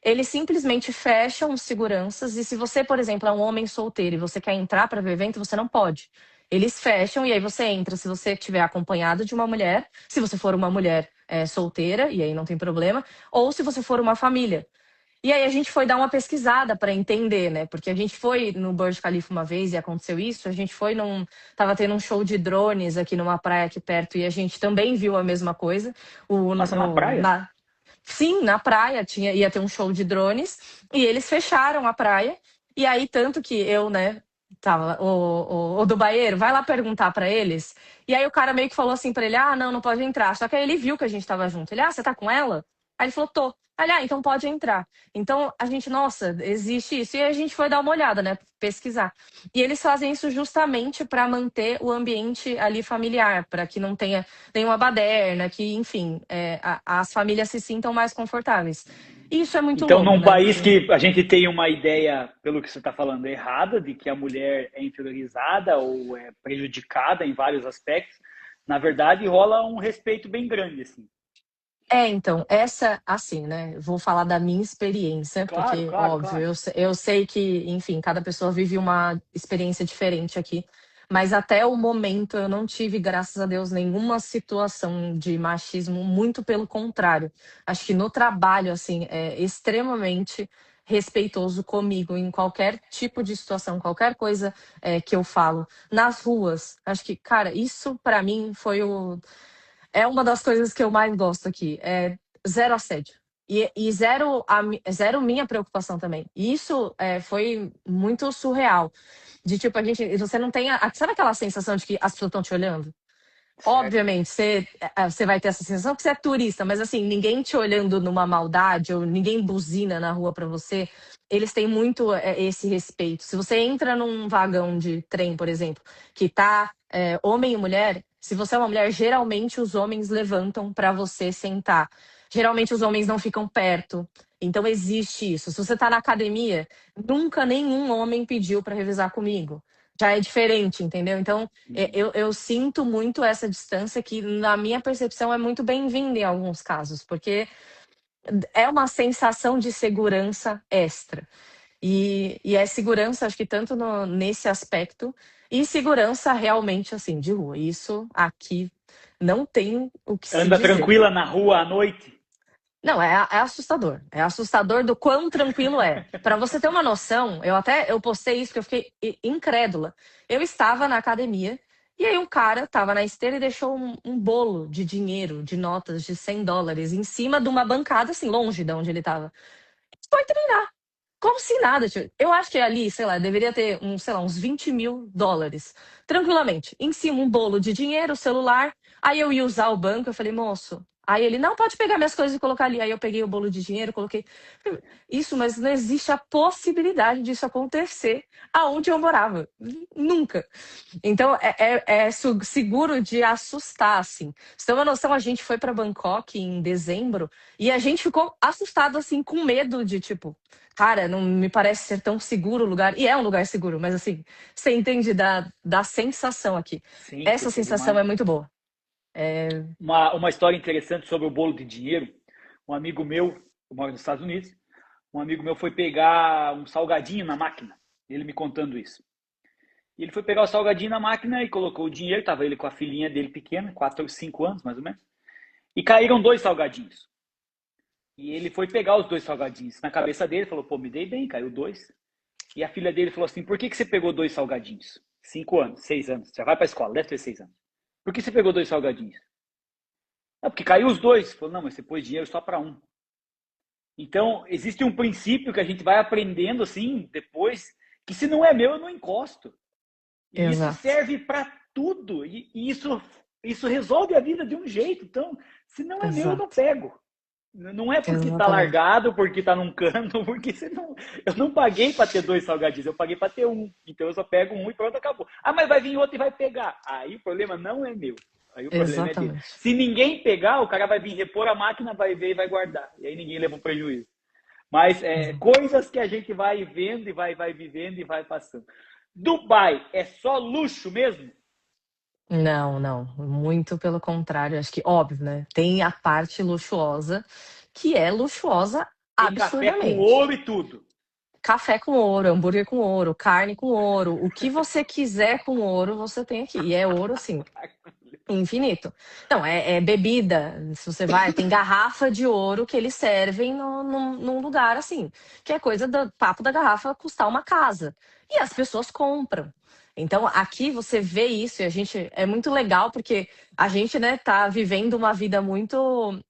B: eles simplesmente fecham os seguranças, e se você, por exemplo, é um homem solteiro e você quer entrar para ver o evento, você não pode. Eles fecham e aí você entra se você estiver acompanhado de uma mulher, se você for uma mulher solteira, e aí não tem problema, ou se você for uma família. E aí a gente foi dar uma pesquisada para entender, né? Porque a gente foi no Burj Khalifa uma vez e aconteceu isso. A gente foi tava tendo um show de drones aqui numa praia aqui perto e a gente também viu a mesma coisa.
C: Nossa, na praia?
B: Sim, na praia ia ter um show de drones e eles fecharam a praia. E aí, tanto que eu, né, tava, o do banheiro, vai lá perguntar pra eles. E aí o cara meio que falou assim pra ele: ah, não, não pode entrar. Só que aí ele viu que a gente tava junto. Ele: ah, você tá com ela? Aí ele falou: tô. Aí, ah, então pode entrar. Então a gente, nossa, existe isso. E a gente foi dar uma olhada, né, pesquisar. E eles fazem isso justamente para manter o ambiente ali familiar, para que não tenha nenhuma baderna, que, enfim, as famílias se sintam mais confortáveis. E isso é muito
C: Então,
B: louco,
C: num
B: né?
C: país
B: Porque
C: que a gente tem uma ideia, pelo que você está falando, errada, de que a mulher é inferiorizada ou é prejudicada em vários aspectos, na verdade rola um respeito bem grande, assim.
B: então, essa, assim, né? Vou falar da minha experiência,
C: Claro,
B: porque,
C: claro,
B: óbvio,
C: claro.
B: eu sei que, enfim, cada pessoa vive uma experiência diferente aqui, mas até o momento eu não tive, graças a Deus, nenhuma situação de machismo, muito pelo contrário. Acho que no trabalho, assim, é extremamente respeitoso comigo em qualquer tipo de situação, qualquer coisa que eu falo. Nas ruas, acho que, cara, isso pra mim foi é uma das coisas que eu mais gosto aqui. É zero assédio. E zero, zero minha preocupação também. E isso foi muito surreal. De tipo, você não tem. Sabe aquela sensação de que as pessoas estão te olhando?
C: Certo.
B: Obviamente, você vai ter essa sensação que você é turista, mas assim, ninguém te olhando numa maldade, ou ninguém buzina na rua pra você. Eles têm muito esse respeito. Se você entra num vagão de trem, por exemplo, que tá homem e mulher, se você é uma mulher, geralmente os homens levantam pra você sentar. Geralmente os homens não ficam perto. Então existe isso. Se você tá na academia, nunca nenhum homem pediu pra revisar comigo. Já é diferente, entendeu? Então, eu sinto muito essa distância que, na minha percepção, é muito bem-vinda em alguns casos, porque é uma sensação de segurança extra. E é segurança, acho que tanto nesse aspecto, e segurança realmente, assim, de rua. Isso aqui não tem o que se
C: Anda
B: dizer.
C: tranquila na rua à noite?
B: Não, é assustador. É assustador do quão tranquilo é. Para você ter uma noção, eu postei isso porque eu fiquei incrédula. Eu estava na academia e aí um cara estava na esteira e deixou um bolo de dinheiro, de notas de US$ 100 em cima de uma bancada, assim, longe de onde ele estava. Foi treinar. Como se nada, tio. Eu acho que ali, sei lá, deveria ter sei lá, uns US$ 20.000. Tranquilamente. Em cima, um bolo de dinheiro, celular. Aí eu ia usar o banco, eu falei, moço. Aí ele, não, pode pegar minhas coisas e colocar ali. Aí eu peguei o bolo de dinheiro, coloquei. Isso, mas não existe a possibilidade disso acontecer aonde eu morava. Nunca. Então, seguro de assustar, assim. Pra você ter uma noção, a gente foi para Bangkok em dezembro e a gente ficou assustado, assim, com medo de, tipo, cara, não me parece ser tão seguro o lugar. E é um lugar seguro, mas, assim, você entende da sensação aqui.
C: Sim,
B: Essa
C: puxa,
B: sensação é
C: demais.
B: muito boa.
C: Uma história interessante sobre o bolo de dinheiro. Um amigo meu, eu moro nos Estados Unidos, um amigo meu foi pegar um salgadinho na máquina. Ele me contando isso. E ele foi pegar o salgadinho na máquina e colocou o dinheiro, estava ele com a filhinha dele pequena, 4 ou 5 anos mais ou menos, e caíram dois salgadinhos. E ele foi pegar os dois salgadinhos. Na cabeça dele, falou, pô, me dei bem, caiu dois. E a filha dele falou assim, por que você pegou dois salgadinhos? 5 anos, 6 anos, já vai para a escola, deve ter 6 anos. Por que você pegou dois salgadinhos? Não, porque caiu os dois. Falou, não, mas você pôs dinheiro só para um. Então, existe um princípio que a gente vai aprendendo assim, depois, que se não é meu, eu não encosto. E isso
B: Exato.
C: serve para tudo. E isso resolve a vida de um jeito. Então, se não é meu, eu não
B: Exato.
C: pego. Não é porque está
B: Exatamente.
C: largado, porque está num canto, porque eu não paguei para ter dois salgadinhos, eu paguei para ter um. Então eu só pego um e pronto, acabou. Ah, mas vai vir outro e vai pegar. Aí o problema não é meu. Aí o problema é dele.
B: Exatamente.
C: Se ninguém pegar, o cara vai vir repor a máquina, vai ver e vai guardar. E aí ninguém leva um prejuízo. Mas coisas que a gente vai vendo e vai vivendo e vai passando. Dubai é só luxo mesmo?
B: Não, não, muito pelo contrário. Acho que, óbvio, né? Tem a parte luxuosa, que é luxuosa
C: Tem café com
B: absurdamente.
C: ouro e tudo.
B: Café com ouro, hambúrguer com ouro, carne com ouro, o que você quiser com ouro, você tem aqui. E é ouro, assim, Infinito. Não, é bebida. Se você vai, tem garrafa de ouro que eles servem num lugar assim, que é coisa do papo da garrafa custar uma casa. E as pessoas compram. Então, aqui você vê isso e a gente é muito legal porque a gente, né, tá vivendo uma vida muito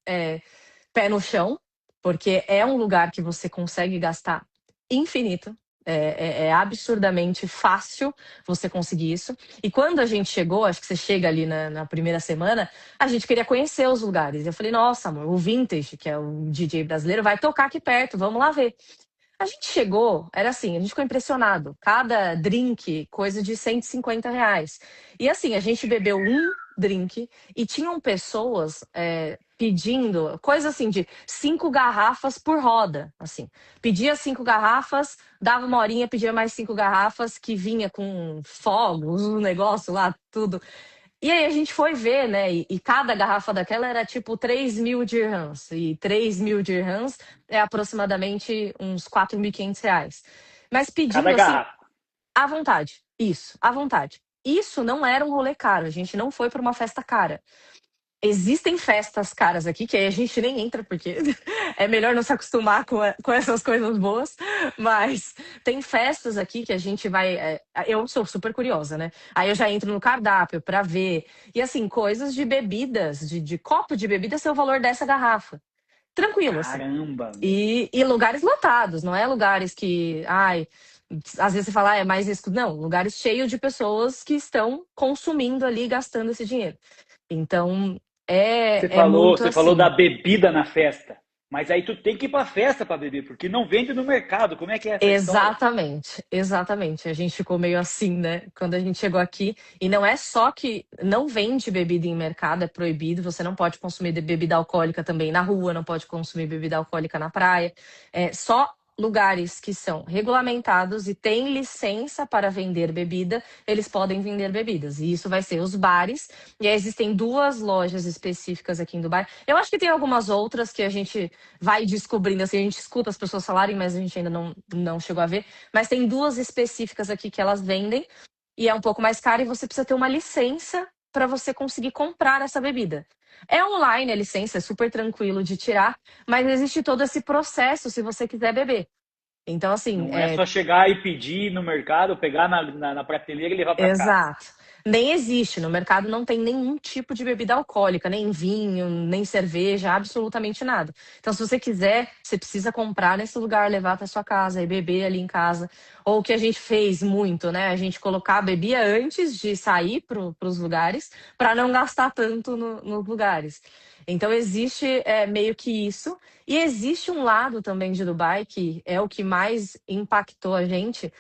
B: pé no chão, porque é um lugar que você consegue gastar infinito. É absurdamente fácil você conseguir isso. E quando a gente chegou, acho que você chega ali na primeira semana, a gente queria conhecer os lugares. Eu falei, nossa, amor, o Vintage, que é o DJ brasileiro, vai tocar aqui perto, vamos lá ver. A gente chegou, era assim, a gente ficou impressionado. Cada drink, coisa de R$ 150. E assim, a gente bebeu um drink e tinham pessoas pedindo, coisa assim, de 5 garrafas por roda. Assim, pedia 5 garrafas, dava uma horinha, pedia mais 5 garrafas, que vinha com fogos, um negócio lá, tudo. E aí a gente foi ver, né? E cada garrafa daquela era tipo 3.000 dirhams. E 3.000 dirhams é aproximadamente uns R$ 4.500. Mas
C: Cada
B: pedindo assim,
C: garrafa.
B: à vontade. Isso, à vontade. Isso não era um rolê caro. A gente não foi para uma festa cara. Existem festas caras aqui, que aí a gente nem entra, porque é melhor não se acostumar com essas coisas boas. Mas tem festas aqui que a gente vai. Eu sou super curiosa, né? Aí eu já entro no cardápio pra ver. E assim, coisas de bebidas, de copo de bebida, ser o valor dessa garrafa. Tranquilo, assim.
C: Caramba, meu.
B: E lugares lotados, não é lugares que. Ai, às vezes você fala, é mais isso. Não, lugares cheios de pessoas que estão consumindo ali, gastando esse dinheiro. Então, é muito
C: Você falou da
B: assim.
C: bebida na festa. Mas aí tu tem que ir pra festa pra beber, porque não vende no mercado. Como é que é essa história?
B: Exatamente, exatamente. A gente ficou meio assim, né? Quando a gente chegou aqui. E não é só que não vende bebida em mercado, é proibido. Você não pode consumir bebida alcoólica também na rua, não pode consumir bebida alcoólica na praia. É só lugares que são regulamentados e têm licença para vender bebida, eles podem vender bebidas. E isso vai ser os bares. E aí existem 2 lojas específicas aqui em Dubai. Eu acho que tem algumas outras que a gente vai descobrindo, assim, a gente escuta as pessoas falarem, mas a gente ainda não chegou a ver. Mas tem 2 específicas aqui que elas vendem e é um pouco mais caro e você precisa ter uma licença para você conseguir comprar essa bebida. É online a licença, é super tranquilo de tirar, mas existe todo esse processo se você quiser beber. Então, assim,
C: Não é só chegar e pedir no mercado, pegar na prateleira e levar para casa.
B: exato. Nem existe. No mercado não tem nenhum tipo de bebida alcoólica, nem vinho, nem cerveja, absolutamente nada. Então, se você quiser, você precisa comprar nesse lugar, levar até sua casa e beber ali em casa. Ou o que a gente fez muito, né? A gente bebia antes de sair para os lugares, para não gastar tanto nos lugares. Então, existe meio que isso. E existe um lado também de Dubai, que é o que mais impactou a gente,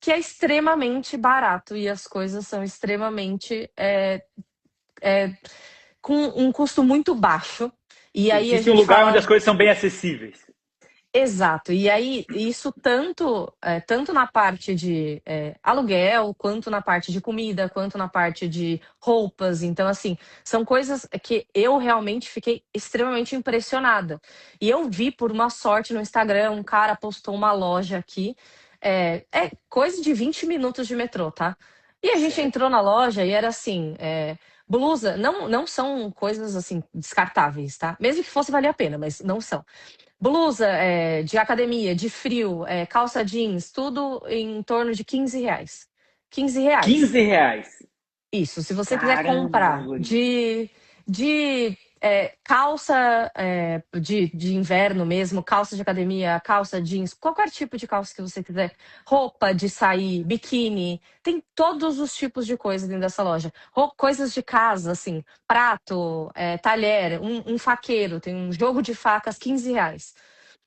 B: que é extremamente barato e as coisas são extremamente é, com um custo muito baixo. E aí a
C: Existe um
B: gente
C: lugar onde
B: fala,
C: as coisas são bem acessíveis.
B: exato. E aí isso tanto na parte de aluguel, quanto na parte de comida, quanto na parte de roupas. Então, assim, são coisas que eu realmente fiquei extremamente impressionada. E eu vi por uma sorte no Instagram, um cara postou uma loja aqui. É coisa de 20 minutos de metrô, tá? E a gente
C: Certo.
B: entrou na loja e era assim, blusa, não são coisas assim descartáveis, tá? Mesmo que fosse valer a pena, mas não são. Blusa de academia, de frio, calça jeans, tudo em torno de R$ 15. R$ 15.
C: R$ 15.
B: Isso, se você quiser
C: Caramba,
B: comprar
C: guri.
B: de calça de inverno mesmo, calça de academia, calça jeans, qualquer tipo de calça que você quiser, roupa de sair, biquíni, tem todos os tipos de coisa dentro dessa loja. Coisas de casa, assim, prato, talher, um faqueiro, tem um jogo de facas, R$ 15.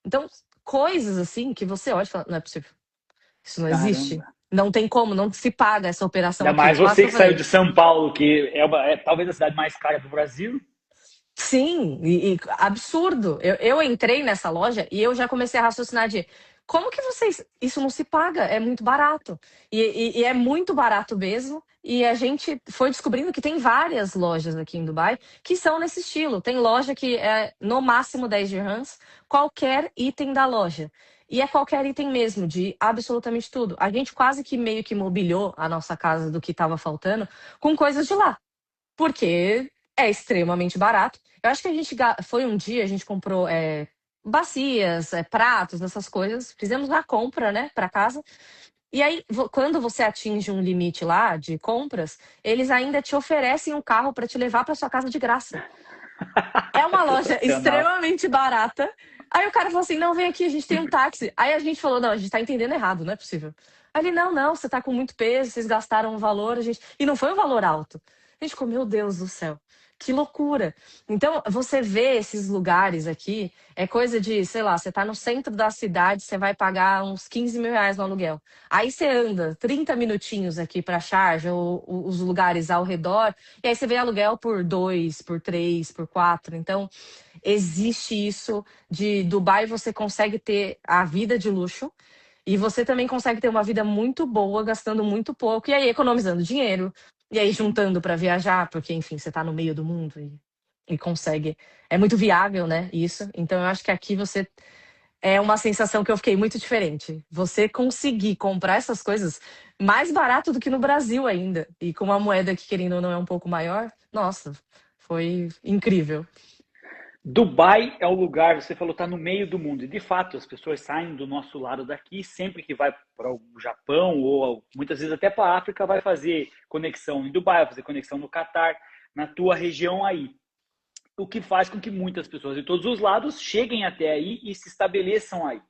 B: Então, coisas assim que você olha e fala, não é possível, isso não existe.
C: Caramba.
B: Não tem como, não se paga essa operação
C: Ainda
B: aqui.
C: mais
B: Quase
C: você
B: que eu
C: que saiu
B: falei.
C: de São Paulo, que é talvez a cidade mais cara do Brasil.
B: Sim, e absurdo. Eu entrei nessa loja e eu já comecei a raciocinar de como que vocês. Isso não se paga, é muito barato. E é muito barato mesmo. E a gente foi descobrindo que tem várias lojas aqui em Dubai que são nesse estilo. Tem loja que é no máximo 10 dirhams, qualquer item da loja. E é qualquer item mesmo, de absolutamente tudo. A gente quase que meio que mobiliou a nossa casa do que estava faltando com coisas de lá. porque é extremamente barato. Eu acho que a gente foi um dia, a gente comprou bacias, pratos, essas coisas. Fizemos a compra, né, para casa. E aí, quando você atinge um limite lá de compras, eles ainda te oferecem um carro para te levar para sua casa de graça. É uma loja
C: Sensacional.
B: extremamente barata. Aí o cara falou assim: não, vem aqui, a gente tem um táxi. Aí a gente falou: não, a gente tá entendendo errado, não é possível. Aí ele: não, não, você tá com muito peso, vocês gastaram um valor, a gente. E não foi um valor alto. A gente ficou: meu Deus do céu, que loucura. Então, você vê esses lugares aqui, é coisa de, sei lá, você tá no centro da cidade, você vai pagar uns 15 mil reais no aluguel. Aí você anda 30 minutinhos aqui pra Sharjah, ou os lugares ao redor, e aí você vê aluguel por 2, por 3, por 4. Então, existe isso de Dubai, você consegue ter a vida de luxo e você também consegue ter uma vida muito boa, gastando muito pouco e aí economizando dinheiro. E aí juntando para viajar, porque enfim, você tá no meio do mundo e consegue. É muito viável, né? Isso. Então eu acho que aqui você é uma sensação que eu fiquei muito diferente. Você conseguir comprar essas coisas mais barato do que no Brasil ainda. E com uma moeda que, querendo ou não, é um pouco maior, nossa, foi incrível.
C: Dubai é o lugar, você falou, está no meio do mundo. E de fato, as pessoas saem do nosso lado daqui, sempre que vai para o Japão ou muitas vezes até para a África, vai fazer conexão em Dubai, vai fazer conexão no Catar, na tua região aí. O que faz com que muitas pessoas de todos os lados cheguem até aí e se estabeleçam aí.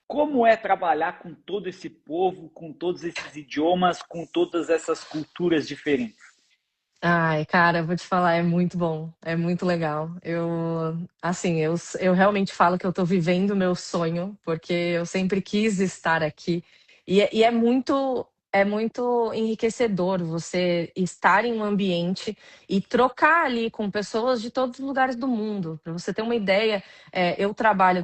C: Como é trabalhar com todo esse povo, com todos esses idiomas, com todas essas culturas diferentes?
B: Ai, cara, eu vou te falar, é muito bom, é muito legal. Assim, eu realmente falo que eu tô vivendo o meu sonho, porque eu sempre quis estar aqui. E é muito enriquecedor você estar em um ambiente e trocar ali com pessoas de todos os lugares do mundo. Para você ter uma ideia, eu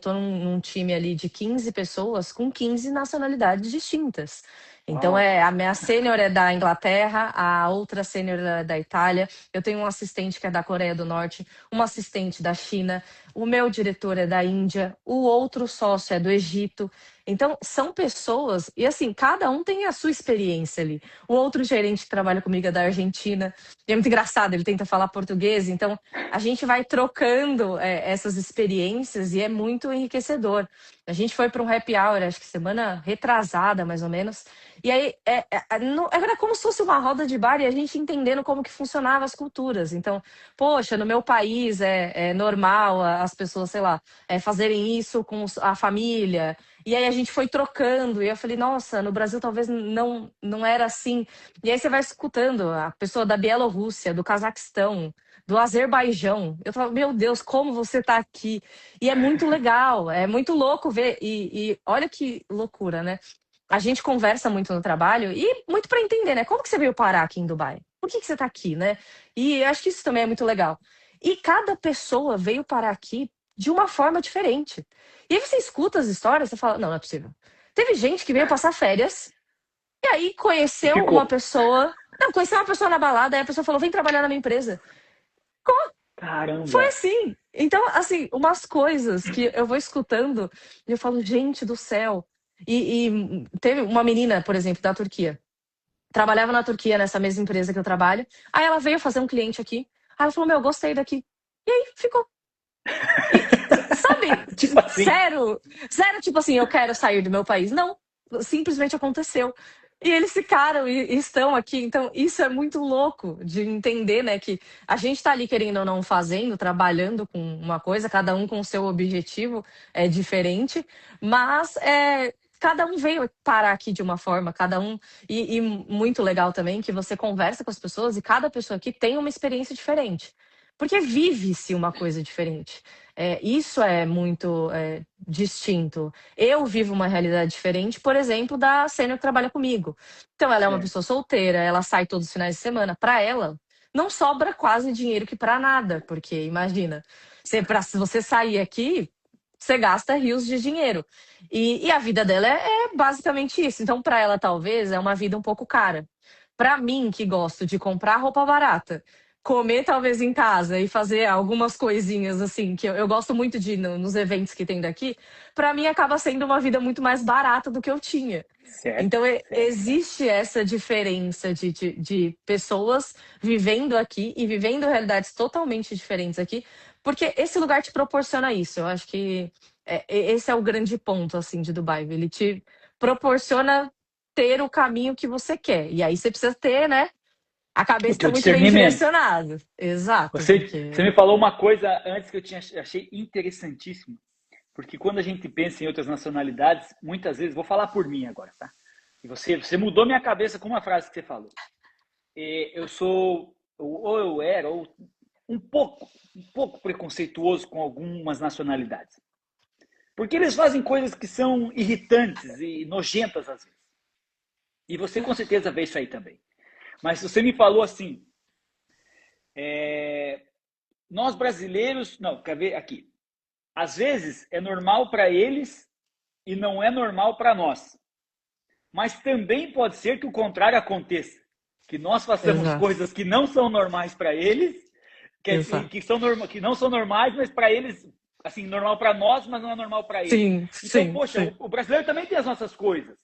B: tô num time ali de 15 pessoas com 15 nacionalidades distintas. Então,
C: Uau!
B: a minha sênior é da Inglaterra, a outra sênior é da Itália, eu tenho um assistente que é da Coreia do Norte, uma assistente da China, o meu diretor é da Índia, o outro sócio é do Egito. Então, são pessoas, e assim, cada um tem a sua experiência ali. O outro gerente que trabalha comigo é da Argentina, e é muito engraçado, ele tenta falar português, então a gente vai trocando essas experiências e é muito enriquecedor. A gente foi para um happy hour, acho que semana retrasada, mais ou menos. E aí era como se fosse uma roda de bar e a gente entendendo como que funcionava as culturas. Então, poxa, no meu país é normal as pessoas, sei lá, fazerem isso com a família. E aí a gente foi trocando, e eu falei, nossa, no Brasil talvez não era assim. E aí você vai escutando a pessoa da Bielorrússia, do Cazaquistão, do Azerbaijão. Eu falo, meu Deus, como você tá aqui? E é muito legal, é muito louco ver. E olha que loucura, né? A gente conversa muito no trabalho e muito para entender, né? Como que você veio parar aqui em Dubai? Por que você tá aqui, né? E eu acho que isso também é muito legal. E cada pessoa veio parar aqui de uma forma diferente. E aí você escuta as histórias, você fala, não é possível. Teve gente que veio passar férias e aí
C: E
B: conheceu
C: ficou.
B: uma pessoa. Não, conheceu uma pessoa na balada, aí a pessoa falou, vem trabalhar na minha empresa. Foi
C: Caramba!
B: assim. Então, assim, umas coisas que eu vou escutando e eu falo, gente do céu. E teve uma menina, por exemplo, da Turquia. Trabalhava na Turquia, nessa mesma empresa que eu trabalho. Aí ela veio fazer um cliente aqui. Aí ela falou, meu, gostei daqui. E aí ficou. Sabe?
C: Tipo assim,
B: Zero. Zero, tipo assim, eu quero sair do meu país. Não. Simplesmente aconteceu. E eles ficaram e estão aqui. Então, isso é muito louco de entender, né? Que a gente tá ali, querendo ou não, fazendo, trabalhando com uma coisa, cada um com o seu objetivo diferente, mas cada um veio parar aqui de uma forma, cada um. E muito legal também que você conversa com as pessoas e cada pessoa aqui tem uma experiência diferente. Porque vive-se uma coisa diferente. Isso é muito distinto. Eu vivo uma realidade diferente, por exemplo, da sênior que trabalha comigo. Então, ela é uma
C: certo.
B: pessoa solteira, ela sai todos os finais de semana. Para ela, não sobra quase dinheiro que para nada, porque imagina, se você sair aqui, você gasta rios de dinheiro. E a vida dela é basicamente isso. Então, para ela, talvez, é uma vida um pouco cara. Para mim, que gosto de comprar roupa barata, comer talvez em casa e fazer algumas coisinhas assim, que eu gosto muito de ir nos eventos que tem daqui, para mim acaba sendo uma vida muito mais barata do que eu tinha.
C: Certo,
B: Então,
C: certo.
B: existe essa diferença de pessoas vivendo aqui e vivendo realidades totalmente diferentes aqui, porque esse lugar te proporciona isso. Eu acho que esse é o grande ponto, assim, de Dubai. Ele te proporciona ter o caminho que você quer. E aí você precisa ter, né, a
C: O
B: cabeça está
C: teu
B: muito bem
C: discernimento.
B: direcionada. Exato,
C: Você
B: porque...
C: me falou uma coisa antes que achei interessantíssimo, porque quando a gente pensa em outras nacionalidades, muitas vezes, vou falar por mim agora, tá? E você mudou minha cabeça com uma frase que você falou. Eu sou, ou eu era, ou um pouco preconceituoso com algumas nacionalidades. Porque eles fazem coisas que são irritantes e nojentas às vezes. E você com certeza vê isso aí também. Mas você me falou assim, nós brasileiros, não, quer ver aqui. Às vezes é normal para eles e não é normal para nós. Mas também pode ser que o contrário aconteça. Que nós façamos
B: Exato,
C: coisas que não são normais para eles,
B: exato.
C: que não são normais, mas para eles, assim, normal para nós, mas não é normal para eles.
B: Sim,
C: Então,
B: sim,
C: poxa,
B: sim.
C: o brasileiro também tem as nossas coisas.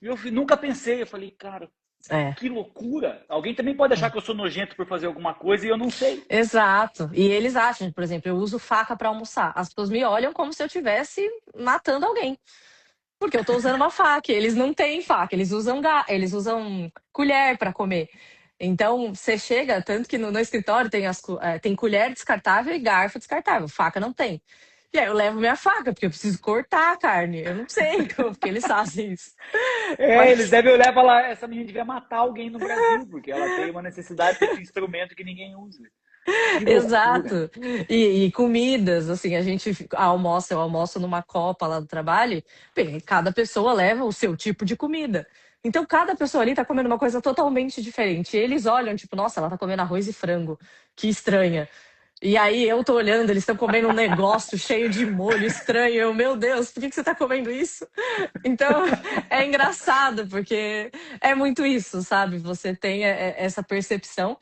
C: E eu nunca pensei, eu falei, cara,
B: É.
C: que loucura. Alguém também pode achar que eu sou nojento por fazer alguma coisa e eu não sei.
B: Exato. E eles acham, por exemplo, eu uso faca para almoçar. As pessoas me olham como se eu estivesse matando alguém. Porque eu tô usando uma faca. Eles não têm faca, eles usam colher para comer. Então, você chega, tanto que no escritório tem colher descartável e garfo descartável. Faca não tem. E aí eu levo minha faca, porque eu preciso cortar a carne. Eu não sei como que eles fazem isso.
C: Eles
B: Mas
C: devem olhar e falar, essa menina devia matar alguém no Brasil, porque ela tem uma necessidade desse instrumento que ninguém usa. Que loucura.
B: exato. E comidas, assim, a gente almoça, eu almoço numa copa lá do trabalho, bem, cada pessoa leva o seu tipo de comida. Então, cada pessoa ali tá comendo uma coisa totalmente diferente. E eles olham, tipo, nossa, ela tá comendo arroz e frango. Que estranha. E aí eu tô olhando, eles estão comendo um negócio cheio de molho estranho. Eu, meu Deus, por que que você tá comendo isso? Então, é engraçado, porque é muito isso, sabe? Você tem essa percepção.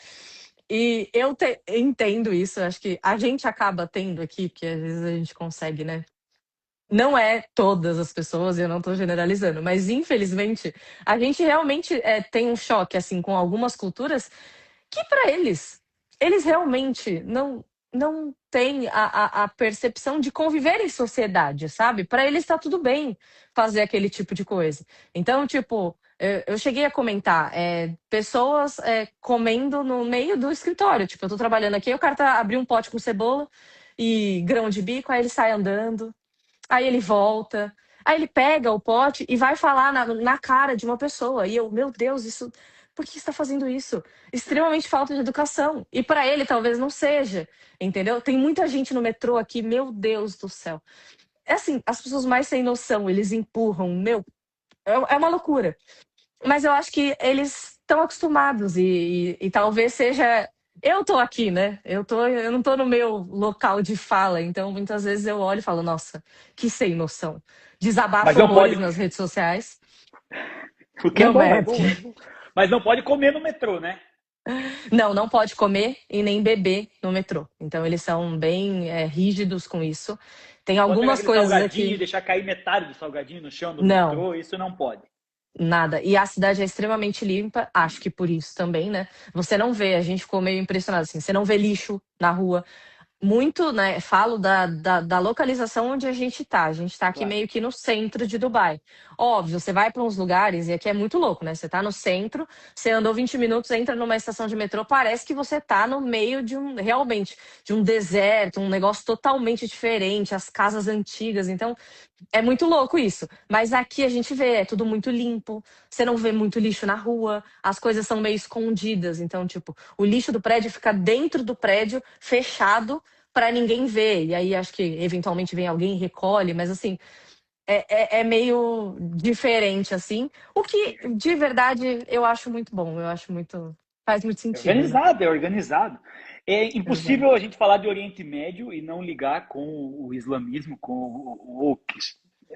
B: E entendo isso, acho que a gente acaba tendo aqui, porque às vezes a gente consegue, né? Não é todas as pessoas, eu não estou generalizando, mas infelizmente a gente realmente tem um choque assim com algumas culturas que para eles realmente não têm a percepção de conviver em sociedade, sabe? Para eles está tudo bem fazer aquele tipo de coisa. Então, tipo, eu cheguei a comentar, pessoas comendo no meio do escritório. Tipo, eu tô trabalhando aqui, o cara abriu um pote com cebola e grão de bico, aí ele sai andando. Aí ele volta, aí ele pega o pote e vai falar na cara de uma pessoa. E eu, meu Deus, isso. Por que você está fazendo isso? Extremamente falta de educação. E para ele talvez não seja, entendeu? Tem muita gente no metrô aqui, meu Deus do céu. É assim, as pessoas mais sem noção, eles empurram, meu, é uma loucura. Mas eu acho que eles estão acostumados e talvez seja. Eu tô aqui, né? Eu não tô no meu local de fala, então muitas vezes eu olho e falo, nossa, que sem noção.
C: Mas
B: Desabafo
C: não
B: horrores
C: pode,
B: nas redes sociais.
C: porque é
B: Não,
C: bom, é
B: Matt.
C: bom, é bom. Mas não pode comer no metrô, né?
B: Não, não pode comer e nem beber no metrô. Então eles são bem rígidos com isso. Tem
C: Pode pegar
B: algumas
C: aquele
B: coisas
C: salgadinho e
B: aqui.
C: deixar cair metade do salgadinho no chão do
B: Não,
C: metrô, isso não pode.
B: nada. E a cidade é extremamente limpa, acho que por isso também, né? Você não vê, a gente ficou meio impressionado assim, você não vê lixo na rua. Muito, né? Falo da localização onde a gente tá. A gente tá aqui
C: Claro.
B: meio que no centro de Dubai. Óbvio, você vai para uns lugares, e aqui é muito louco, né? Você tá no centro, você andou 20 minutos, entra numa estação de metrô, parece que você tá no meio realmente, de um deserto, um negócio totalmente diferente, as casas antigas. Então, é muito louco isso. Mas aqui a gente vê, é tudo muito limpo. Você não vê muito lixo na rua. As coisas são meio escondidas. Então, tipo, o lixo do prédio fica dentro do prédio, fechado, para ninguém ver. E aí acho que eventualmente vem alguém e recolhe. Mas assim, é meio diferente assim. O que, de verdade, eu acho muito bom. Eu acho muito. Faz muito
C: É
B: sentido, né?
C: organizado, é organizado. É
B: Exato.
C: impossível a gente falar de Oriente Médio e não ligar com o islamismo, com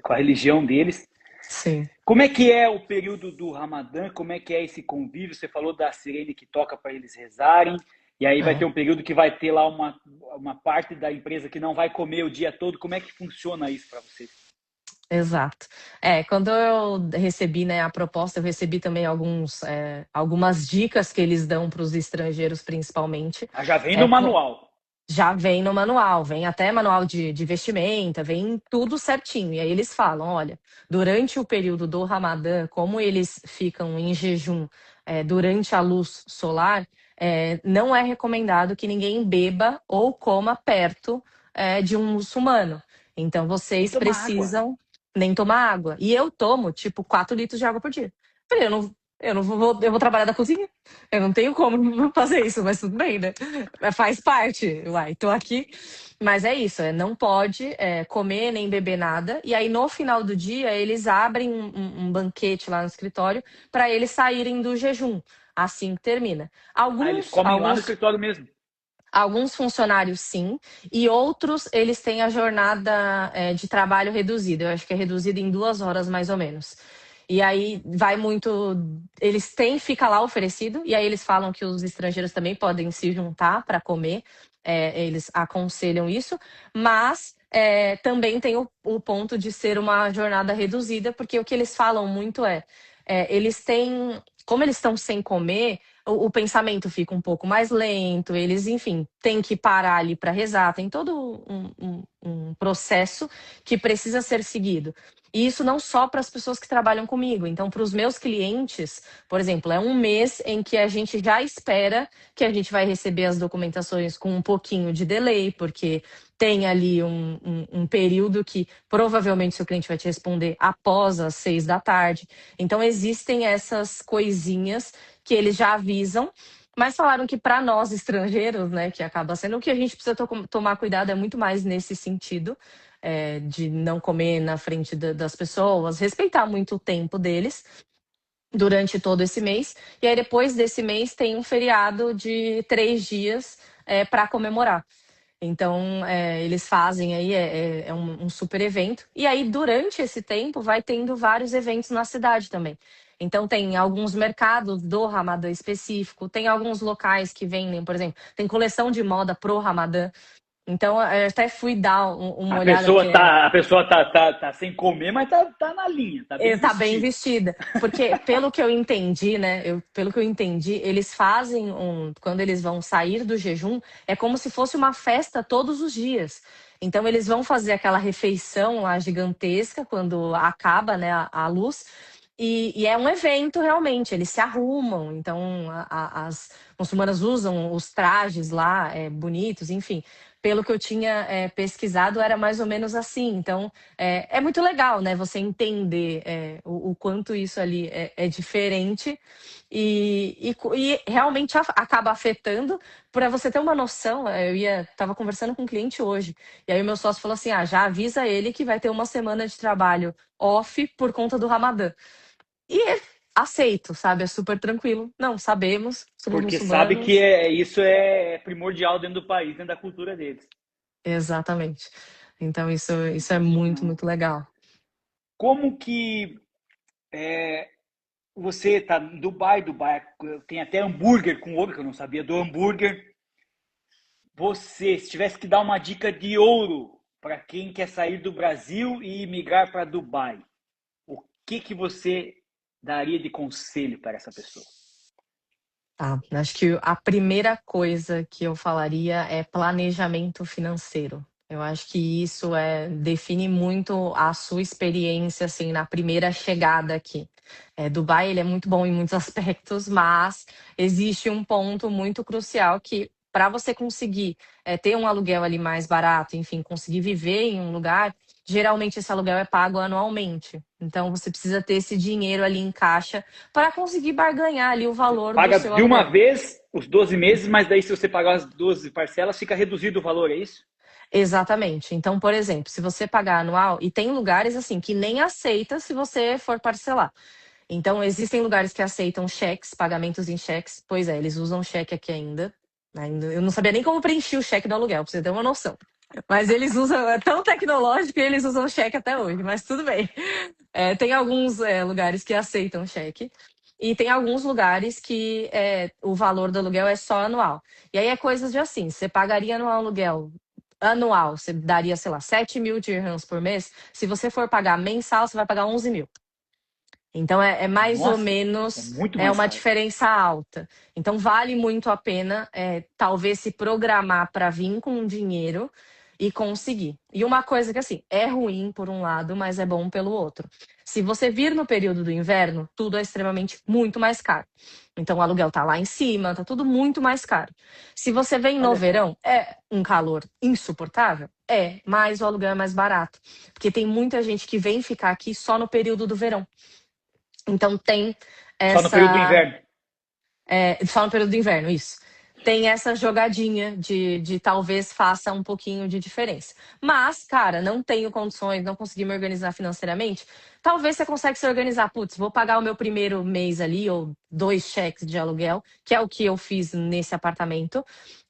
C: a religião deles.
B: Sim.
C: Como é que é o período do Ramadã? Como é que é esse convívio? Você falou da sirene que toca para eles rezarem, e aí vai ter
B: É.
C: um período que vai ter lá uma parte da empresa que não vai comer o dia todo. Como é que funciona isso para vocês?
B: Exato. Quando eu recebi, né, a proposta, eu recebi também algumas dicas que eles dão para os estrangeiros, principalmente.
C: Ah, já vem
B: É,
C: no manual.
B: Já vem no manual, vem até manual de vestimenta, vem tudo certinho. E aí eles falam: olha, durante o período do Ramadã, como eles ficam em jejum durante a luz solar, não é recomendado que ninguém beba ou coma perto de um muçulmano. Então
C: Nem
B: vocês
C: tomar água.
B: precisam nem tomar água. E eu tomo, tipo, 4 litros de água por dia. Falei, eu vou trabalhar da cozinha. Eu não tenho como fazer isso, mas tudo bem, né? Faz parte. Uai, tô aqui. Mas é isso, não pode comer nem beber nada. E aí, no final do dia, eles abrem um banquete lá no escritório para eles saírem do jejum, assim que termina.
C: Ah, eles
B: Alguns,
C: comem lá no
B: alguns,
C: escritório mesmo.
B: alguns funcionários, sim, e outros, eles têm a jornada de trabalho reduzida. Eu acho que é reduzida em 2 horas, mais ou menos. E aí vai muito. Eles têm, fica lá oferecido, e aí eles falam que os estrangeiros também podem se juntar para comer, eles aconselham isso, mas também tem o ponto de ser uma jornada reduzida, porque o que eles falam muito eles têm. Como eles estão sem comer, o pensamento fica um pouco mais lento, eles, enfim, têm que parar ali para rezar, tem todo um processo que precisa ser seguido. E isso não só para as pessoas que trabalham comigo. Então, para os meus clientes, por exemplo, é um mês em que a gente já espera que a gente vai receber as documentações com um pouquinho de delay, porque tem ali um período que provavelmente seu cliente vai te responder após as 6 da tarde. Então, existem essas coisinhas que eles já avisam. Mas falaram que para nós estrangeiros, né, que acaba sendo o que a gente precisa tomar cuidado é muito mais nesse sentido, de não comer na frente das pessoas, respeitar muito o tempo deles durante todo esse mês. E aí, depois desse mês, tem um feriado de 3 dias para comemorar. Então, eles fazem aí, é um super evento. E aí, durante esse tempo, vai tendo vários eventos na cidade também. Então, tem alguns mercados do Ramadã específico, tem alguns locais que vendem, por exemplo, tem coleção de moda pro Ramadã. Então, eu até fui dar uma olhada, porque
C: A pessoa tá sem comer, mas tá na linha, tá bem
B: tá bem
C: vestida.
B: vestida. Porque, pelo que eu entendi, né? Pelo que eu entendi, eles fazem quando eles vão sair do jejum, é como se fosse uma festa todos os dias. Então, eles vão fazer aquela refeição lá gigantesca quando acaba, né, a luz. E é um evento realmente, eles se arrumam, então as muçulmanas usam os trajes lá bonitos, enfim. Pelo que eu tinha pesquisado, era mais ou menos assim. Então, é muito legal, né? Você entender o quanto isso ali é diferente e realmente acaba afetando. Para você ter uma noção, tava conversando com um cliente hoje, e aí o meu sócio falou assim: já avisa ele que vai ter uma semana de trabalho off por conta do Ramadã. E aceito, sabe? É super tranquilo. Não, sabemos, somos
C: Porque sabe que
B: muçulmanos.
C: isso é primordial dentro do país, dentro da cultura deles.
B: Exatamente. Então isso é muito,
C: Sensacional.
B: muito legal.
C: Como que você tá em Dubai, tem até hambúrguer com ovo, que eu não sabia do hambúrguer. Você, se tivesse que dar uma dica de ouro para quem quer sair do Brasil e migrar para Dubai, o que você daria de conselho para essa pessoa?
B: Tá, acho que a primeira coisa que eu falaria é planejamento financeiro. Eu acho que isso define muito a sua experiência assim na primeira chegada aqui. Dubai ele é muito bom em muitos aspectos, mas existe um ponto muito crucial que para você conseguir ter um aluguel ali mais barato, enfim, conseguir viver em um lugar, geralmente esse aluguel é pago anualmente. Então você precisa ter esse dinheiro ali em caixa para conseguir barganhar ali o
C: Você
B: valor do
C: paga
B: seu
C: de uma
B: aluguel.
C: vez os 12 meses, mas daí se você pagar as 12 parcelas, fica reduzido o valor, é isso?
B: Exatamente. Então, por exemplo, se você pagar anual, e tem lugares assim que nem aceita se você for parcelar. Então, existem lugares que aceitam cheques, pagamentos em cheques. Pois é, eles usam cheque aqui ainda. Eu não sabia nem como preencher o cheque do aluguel, pra você ter uma noção. Mas eles usam, é tão tecnológico que eles usam cheque até hoje, mas tudo bem. Tem alguns lugares que aceitam cheque. E tem alguns lugares que o valor do aluguel é só anual. E aí é coisas de assim, você pagaria no aluguel anual, você daria, sei lá, 7.000 dirhams por mês. Se você for pagar mensal, você vai pagar 11.000. Então é mais ou
C: Nossa, é
B: menos
C: muito mais
B: uma
C: caro.
B: diferença alta. Então vale muito a pena talvez se programar para vir com dinheiro e conseguir. E uma coisa que assim, é ruim por um lado, mas é bom pelo outro. Se você vir no período do inverno, tudo é extremamente muito mais caro. Então o aluguel tá lá em cima, tá tudo muito mais caro. Se você vem no
C: Olha só.
B: verão, é um calor insuportável? Mas o aluguel é mais barato. Porque tem muita gente que vem ficar aqui só no período do verão. Então tem
C: Só no período do
B: essa.
C: inverno.
B: Só no período do inverno, isso. Tem essa jogadinha de talvez faça um pouquinho de diferença. Mas, cara, não tenho condições, não consegui me organizar financeiramente. Talvez você consiga se organizar. Putz, vou pagar o meu primeiro mês ali, ou 2 cheques de aluguel, que é o que eu fiz nesse apartamento.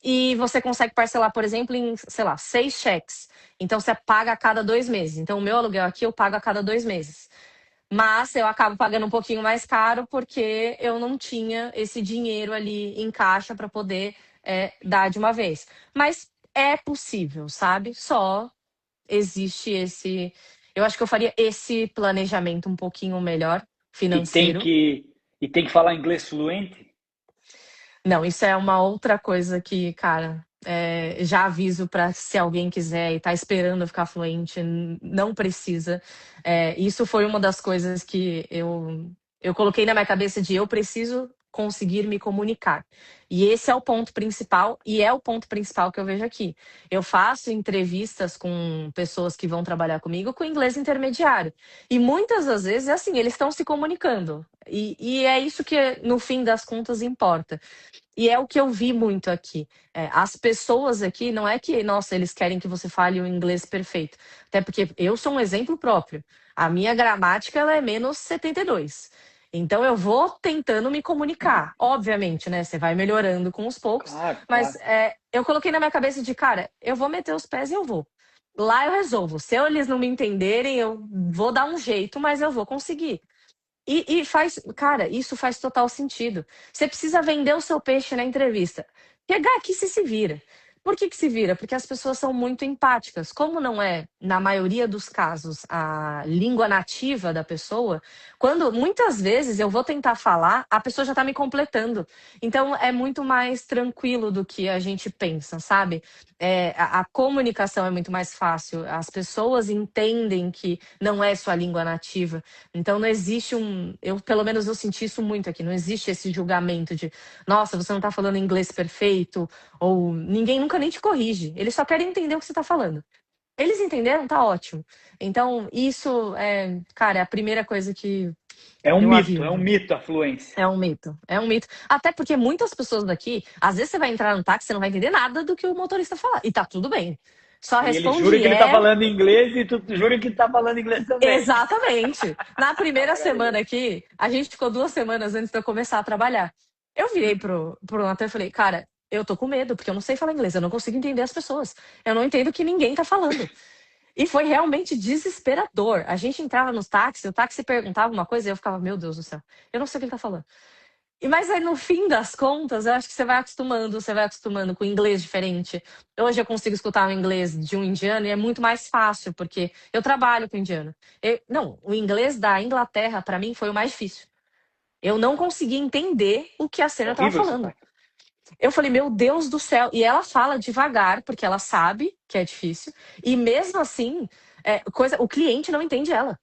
B: E você consegue parcelar, por exemplo, em, sei lá, 6 cheques. Então você paga a cada 2 meses. Então o meu aluguel aqui eu pago a cada 2 meses. Mas eu acabo pagando um pouquinho mais caro porque eu não tinha esse dinheiro ali em caixa para poder dar de uma vez. Mas é possível, sabe? Só existe esse. Eu acho que eu faria esse planejamento um pouquinho melhor
C: E tem
B: financeiro.
C: que, e tem que falar inglês fluente.
B: Não, isso é uma outra coisa que, cara, já aviso para se alguém quiser e tá esperando eu ficar fluente, não precisa. Isso foi uma das coisas que eu coloquei na minha cabeça de eu preciso conseguir me comunicar. E esse é o ponto principal, e é o ponto principal que eu vejo aqui. Eu faço entrevistas com pessoas que vão trabalhar comigo com inglês intermediário. E muitas das vezes é assim, eles estão se comunicando. E é isso que, no fim das contas, importa. E é o que eu vi muito aqui. As pessoas aqui, não é que, nossa, eles querem que você fale o inglês perfeito. Até porque eu sou um exemplo próprio. A minha gramática ela é menos 72. Então eu vou tentando me comunicar. Obviamente, né? Você vai melhorando com os poucos.
C: Claro,
B: Mas
C: claro.
B: eu coloquei na minha cabeça de, cara, eu vou meter os pés e eu vou. Lá eu resolvo. Se eles não me entenderem, eu vou dar um jeito, mas eu vou conseguir. E faz, cara, isso faz total sentido. Você precisa vender o seu peixe na entrevista. Chegar aqui você se vira. Por que se vira? Porque as pessoas são muito empáticas. Como não é, na maioria dos casos, a língua nativa da pessoa, quando muitas vezes eu vou tentar falar, a pessoa já está me completando. Então é muito mais tranquilo do que a gente pensa, sabe? A comunicação é muito mais fácil. As pessoas entendem que não é sua língua nativa. Então não existe pelo menos eu senti isso muito aqui, não existe esse julgamento de, nossa, você não tá falando inglês perfeito, ou ninguém nunca nem te corrige, eles só querem entender o que você tá falando. Eles entenderam, tá ótimo. Então, isso cara, é a primeira coisa que eu
C: É um
B: aviso.
C: mito a fluência.
B: É um mito, é um mito. Até porque muitas pessoas daqui, às vezes você vai entrar no táxi, você não vai entender nada do que o motorista falar. E tá tudo bem. Só
C: E ele jura
B: responde
C: que ele tá falando inglês e tu jura que tá falando inglês também.
B: exatamente. Na primeira semana
C: Maravilhoso.
B: aqui, a gente ficou 2 semanas antes de eu começar a trabalhar. Eu virei pro Nathan e falei, cara, eu tô com medo, porque eu não sei falar inglês, eu não consigo entender as pessoas. Eu não entendo o que ninguém tá falando. E foi realmente desesperador. A gente entrava nos táxis, o táxi perguntava uma coisa e eu ficava, meu Deus do céu, eu não sei o que ele tá falando. Mas aí, no fim das contas, eu acho que você vai acostumando com inglês diferente. Hoje eu consigo escutar o inglês de um indiano e é muito mais fácil, porque eu trabalho com indiano. Não, o inglês da Inglaterra, para mim, foi o mais difícil. Eu não conseguia entender o que a cena estava
C: Horrível o
B: falando.
C: sotaque.
B: Eu falei, meu Deus do céu. E ela fala devagar, porque ela sabe que é difícil. E mesmo assim, o cliente não entende ela.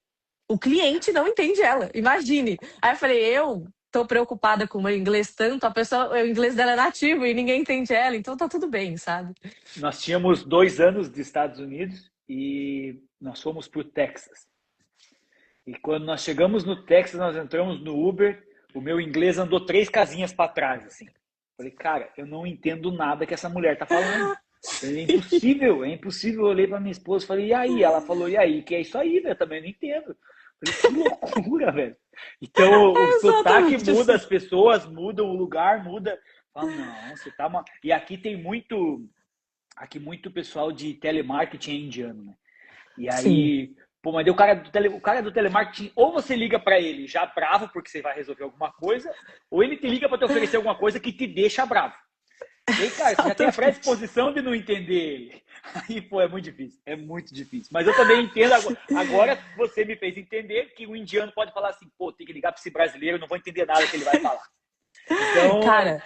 B: O cliente não entende ela, imagine. Aí eu falei, eu tô preocupada com o meu inglês tanto, o inglês dela é nativo e ninguém entende ela, então tá tudo bem, sabe?
C: Nós tínhamos 2 anos de Estados Unidos e nós fomos para o Texas. E quando nós chegamos no Texas, nós entramos no Uber, o meu inglês andou 3 casinhas para trás, assim. Falei, cara, eu não entendo nada que essa mulher tá falando. É impossível, é impossível. Eu olhei para minha esposa e falei, e aí? Ela falou, e aí? Que é isso aí, velho? Eu também não entendo. Falei, que loucura, velho. Então o
B: É
C: sotaque
B: exatamente
C: muda,
B: assim.
C: as pessoas mudam, o lugar muda. Fala, não, você tá uma. E aqui muito pessoal de telemarketing é indiano, né? E
B: Sim.
C: aí, pô, mas daí o cara do telemarketing, ou você liga para ele já bravo porque você vai resolver alguma coisa, ou ele te liga para te oferecer alguma coisa que te deixa bravo. E aí, cara, você já tem a
B: Exatamente.
C: predisposição de não entender ele. Aí, pô, é muito difícil, é muito difícil. Mas eu também entendo agora você me fez entender que o indiano pode falar assim, pô, tem que ligar para esse brasileiro, não vou entender nada que ele vai falar. Então,
B: Cara,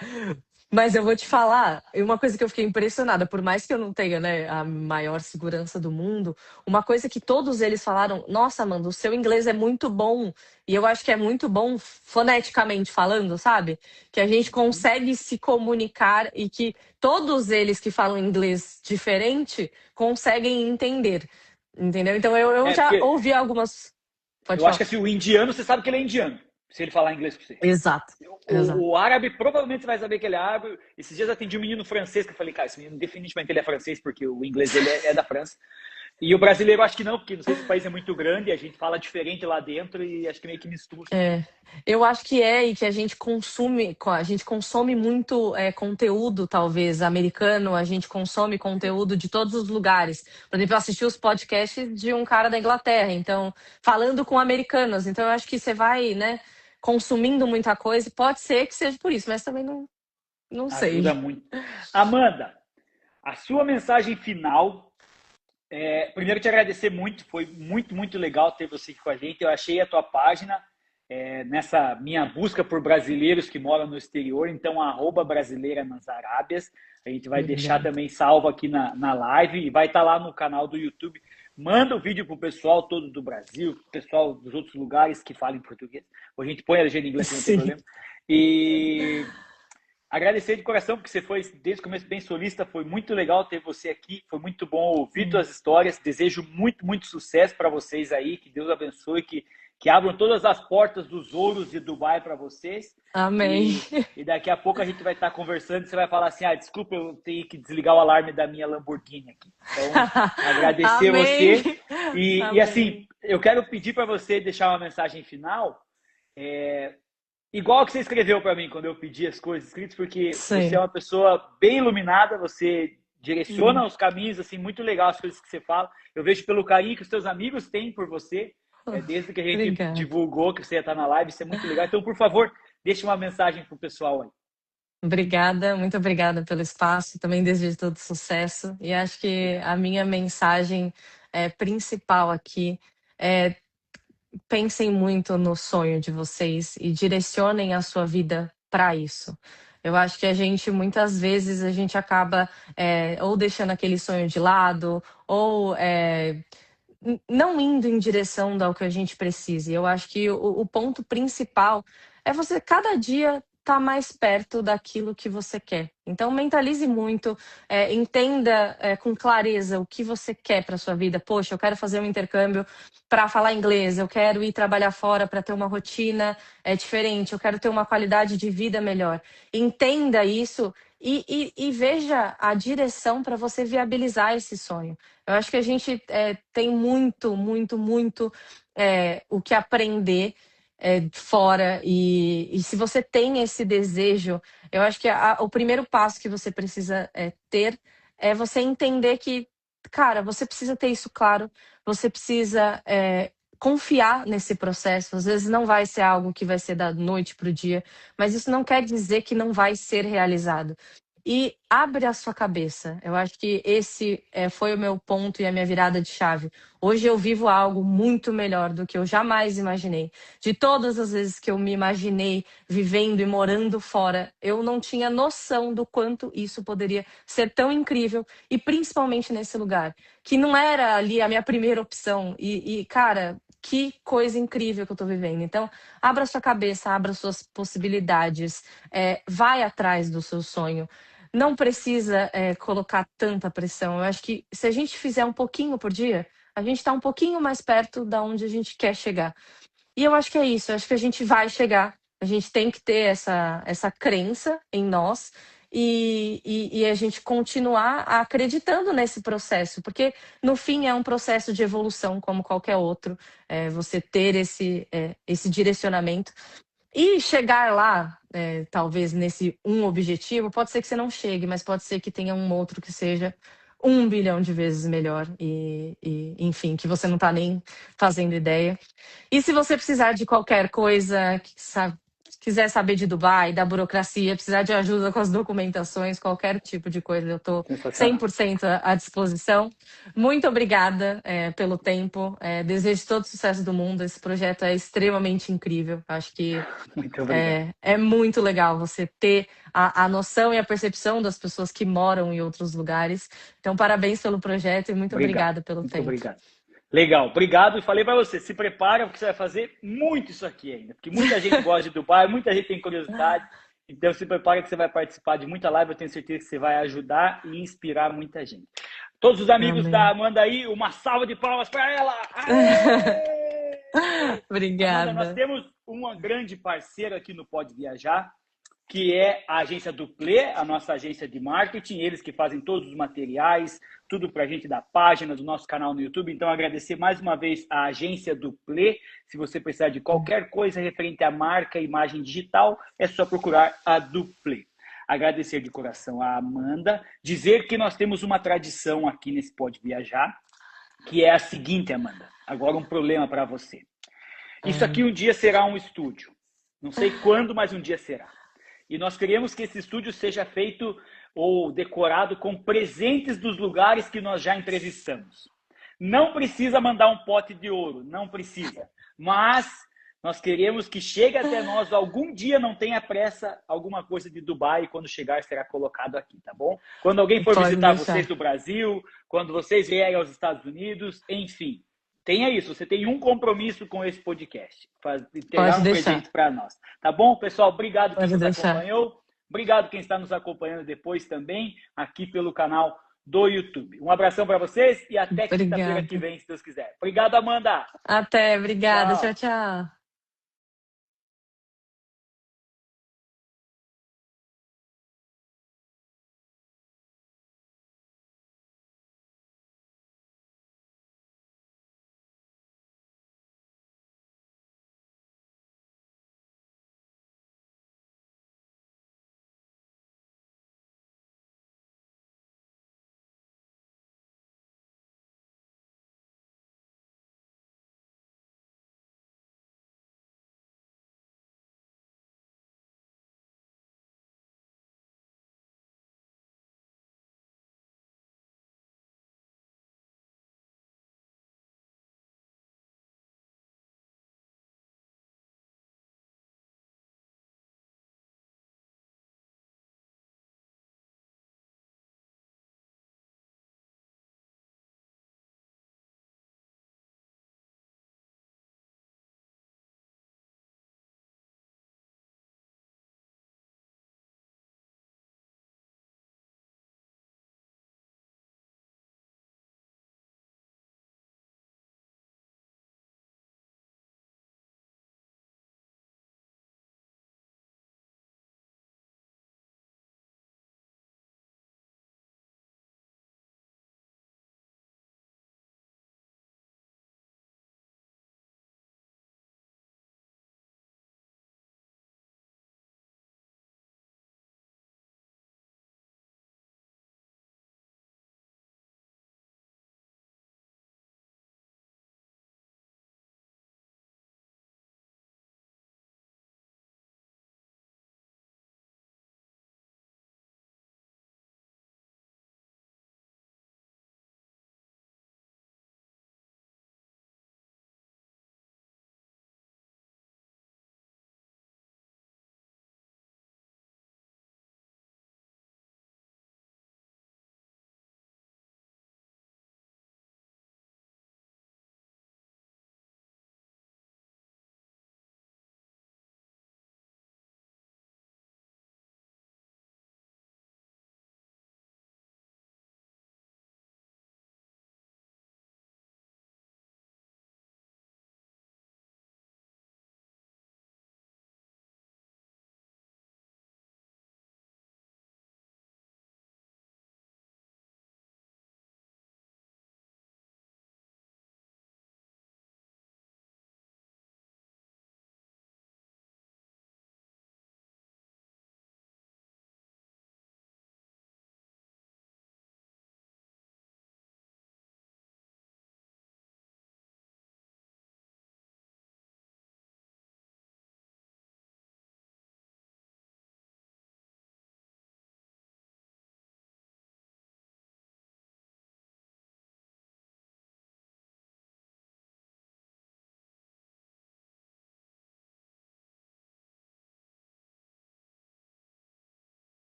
B: mas eu vou te falar, e uma coisa que eu fiquei impressionada, por mais que eu não tenha, né, a maior segurança do mundo, uma coisa que todos eles falaram, nossa, Amanda, o seu inglês é muito bom, e eu acho que é muito bom foneticamente falando, sabe? Que a gente consegue se comunicar e que todos eles que falam inglês diferente conseguem entender, entendeu? Então eu já
C: porque
B: ouvi algumas... Pode
C: eu acho
B: falar.
C: que assim, o indiano, você sabe que ele é indiano, se ele falar inglês com você.
B: Exato, exato.
C: O árabe, provavelmente você vai saber que ele é árabe. Esses dias eu atendi um menino francês que eu falei, cara, esse menino definitivamente ele é francês, porque o inglês dele é da França. E o brasileiro acho que não, porque não sei se o país é muito grande, a gente fala diferente lá dentro e acho que meio que mistura.
B: É, eu acho que e que a gente consome muito conteúdo, talvez, americano, a gente consome conteúdo de todos os lugares. Por exemplo, eu assisti os podcasts de um cara da Inglaterra, então, falando com americanos. Então, eu acho que você vai, né, consumindo muita coisa, e pode ser que seja por isso, mas também não
C: Ajuda
B: sei.
C: muito. Amanda, a sua mensagem final. Primeiro, te agradecer muito, foi muito, muito legal ter você aqui com a gente. Eu achei a tua página nessa minha busca por brasileiros que moram no exterior, então, @brasileira nas Arábias. A gente vai deixar
B: Obrigada.
C: também salvo aqui na live e vai estar lá no canal do YouTube. Manda o vídeo pro pessoal todo do Brasil, pro pessoal dos outros lugares que falam português. Ou a gente põe a legenda em inglês, não tem
B: Sim.
C: problema. E agradecer de coração, porque você foi desde o começo bem solista, foi muito legal ter você aqui, foi muito bom ouvir suas histórias. Desejo muito, muito sucesso para vocês aí, que Deus abençoe, que abram todas as portas dos ouros de Dubai para vocês.
B: Amém.
C: E daqui a pouco a gente vai estar conversando e você vai falar assim, desculpa, eu tenho que desligar o alarme da minha Lamborghini aqui. Então, agradecer
B: Amém.
C: você. E assim,
B: Amém.
C: eu quero pedir para você deixar uma mensagem final, igual que você escreveu para mim quando eu pedi as coisas escritas, porque você é
B: Sim.
C: uma pessoa bem iluminada, você direciona os caminhos, assim, muito legal as coisas que você fala. Eu vejo pelo carinho que os teus amigos têm por você, desde que a gente
B: Obrigada.
C: divulgou que você ia estar na live, isso é muito legal. Então, por favor, deixe uma mensagem pro pessoal aí.
B: Obrigada, muito obrigada pelo espaço. Também desejo todo sucesso. E acho que
C: Obrigado.
B: a minha mensagem principal aqui é pensem muito no sonho de vocês e direcionem a sua vida para isso. Eu acho que a gente, muitas vezes, a gente acaba ou deixando aquele sonho de lado, ou não indo em direção ao que a gente precisa. E eu acho que o ponto principal é você cada dia estar mais perto daquilo que você quer. Então mentalize muito, entenda com clareza o que você quer para sua vida. Poxa, eu quero fazer um intercâmbio para falar inglês, eu quero ir trabalhar fora para ter uma rotina diferente, eu quero ter uma qualidade de vida melhor. Entenda isso e veja a direção para você viabilizar esse sonho. Eu acho que a gente tem muito, muito, muito o que aprender fora. E se você tem esse desejo, eu acho que o primeiro passo que você precisa ter é você entender que, cara, você precisa ter isso claro, você precisa confiar nesse processo. Às vezes não vai ser algo que vai ser da noite para o dia, mas isso não quer dizer que não vai ser realizado. E abre a sua cabeça. Eu acho que esse foi o meu ponto e a minha virada de chave. Hoje eu vivo algo muito melhor do que eu jamais imaginei. De todas as vezes que eu me imaginei vivendo e morando fora, eu não tinha noção do quanto isso poderia ser tão incrível, e principalmente nesse lugar, que não era ali a minha primeira opção. Cara, que coisa incrível que eu tô vivendo. Então, abra sua cabeça, abra suas possibilidades, vai atrás do seu sonho. Não precisa colocar tanta pressão. Eu acho que se a gente fizer um pouquinho por dia, a gente está um pouquinho mais perto da onde a gente quer chegar. E eu acho que é isso. Eu acho que a gente vai chegar. A gente tem que ter essa crença em nós e a gente continuar acreditando nesse processo, porque no fim é um processo de evolução como qualquer outro. Você ter esse direcionamento. E chegar lá, talvez nesse um objetivo, pode ser que você não chegue, mas pode ser que tenha um outro que seja 1 bilhão de vezes melhor enfim, que você não está nem fazendo ideia. E se você precisar de qualquer coisa, sabe, quiser saber de Dubai, da burocracia, precisar de ajuda com as documentações, qualquer tipo de coisa, eu estou
C: Sensacional.
B: 100% à disposição. Muito obrigada pelo tempo. Desejo todo o sucesso do mundo. Esse projeto é extremamente incrível. Acho que
C: Muito obrigado.
B: é muito legal você ter a noção e a percepção das pessoas que moram em outros lugares. Então, parabéns pelo projeto e muito obrigada pelo
C: Muito
B: tempo.
C: obrigado. Legal, obrigado. E falei para você, se prepara, porque você vai fazer muito isso aqui ainda. Porque muita gente gosta de Dubai, muita gente tem curiosidade. Então, se prepara que você vai participar de muita live. Eu tenho certeza que você vai ajudar e inspirar muita gente. Todos os amigos
B: Amém.
C: da Amanda aí, uma salva de palmas para ela. Aê!
B: Obrigada.
C: Amanda, nós temos uma grande parceira aqui no Pode Viajar, que é a agência Duplê, a nossa agência de marketing, eles que fazem todos os materiais, tudo para a gente da página, do nosso canal no YouTube. Então, agradecer mais uma vez a agência Duplê. Se você precisar de qualquer coisa referente à marca, imagem digital, é só procurar a Duplê. Agradecer de coração a Amanda, dizer que nós temos uma tradição aqui nesse Pode Viajar, que é a seguinte, Amanda. Agora um problema para você. Isso aqui um dia será um estúdio. Não sei quando, mas um dia será. E nós queremos que esse estúdio seja feito ou decorado com presentes dos lugares que nós já entrevistamos. Não precisa mandar um pote de ouro, não precisa. Mas nós queremos que chegue até nós algum dia, não tenha pressa, alguma coisa de Dubai, e quando chegar será colocado aqui, tá bom? Quando alguém for visitar vocês do Brasil, quando vocês vierem aos Estados Unidos, enfim. Tenha isso, você tem um compromisso com esse podcast. Terá um presente para nós. Tá bom, pessoal? Obrigado quem nos acompanhou. Obrigado quem está nos acompanhando depois também, aqui pelo canal do YouTube. Um abração para vocês e até quinta-feira que vem, se Deus quiser. Obrigado, Amanda.
B: Até, obrigada. Tchau, tchau.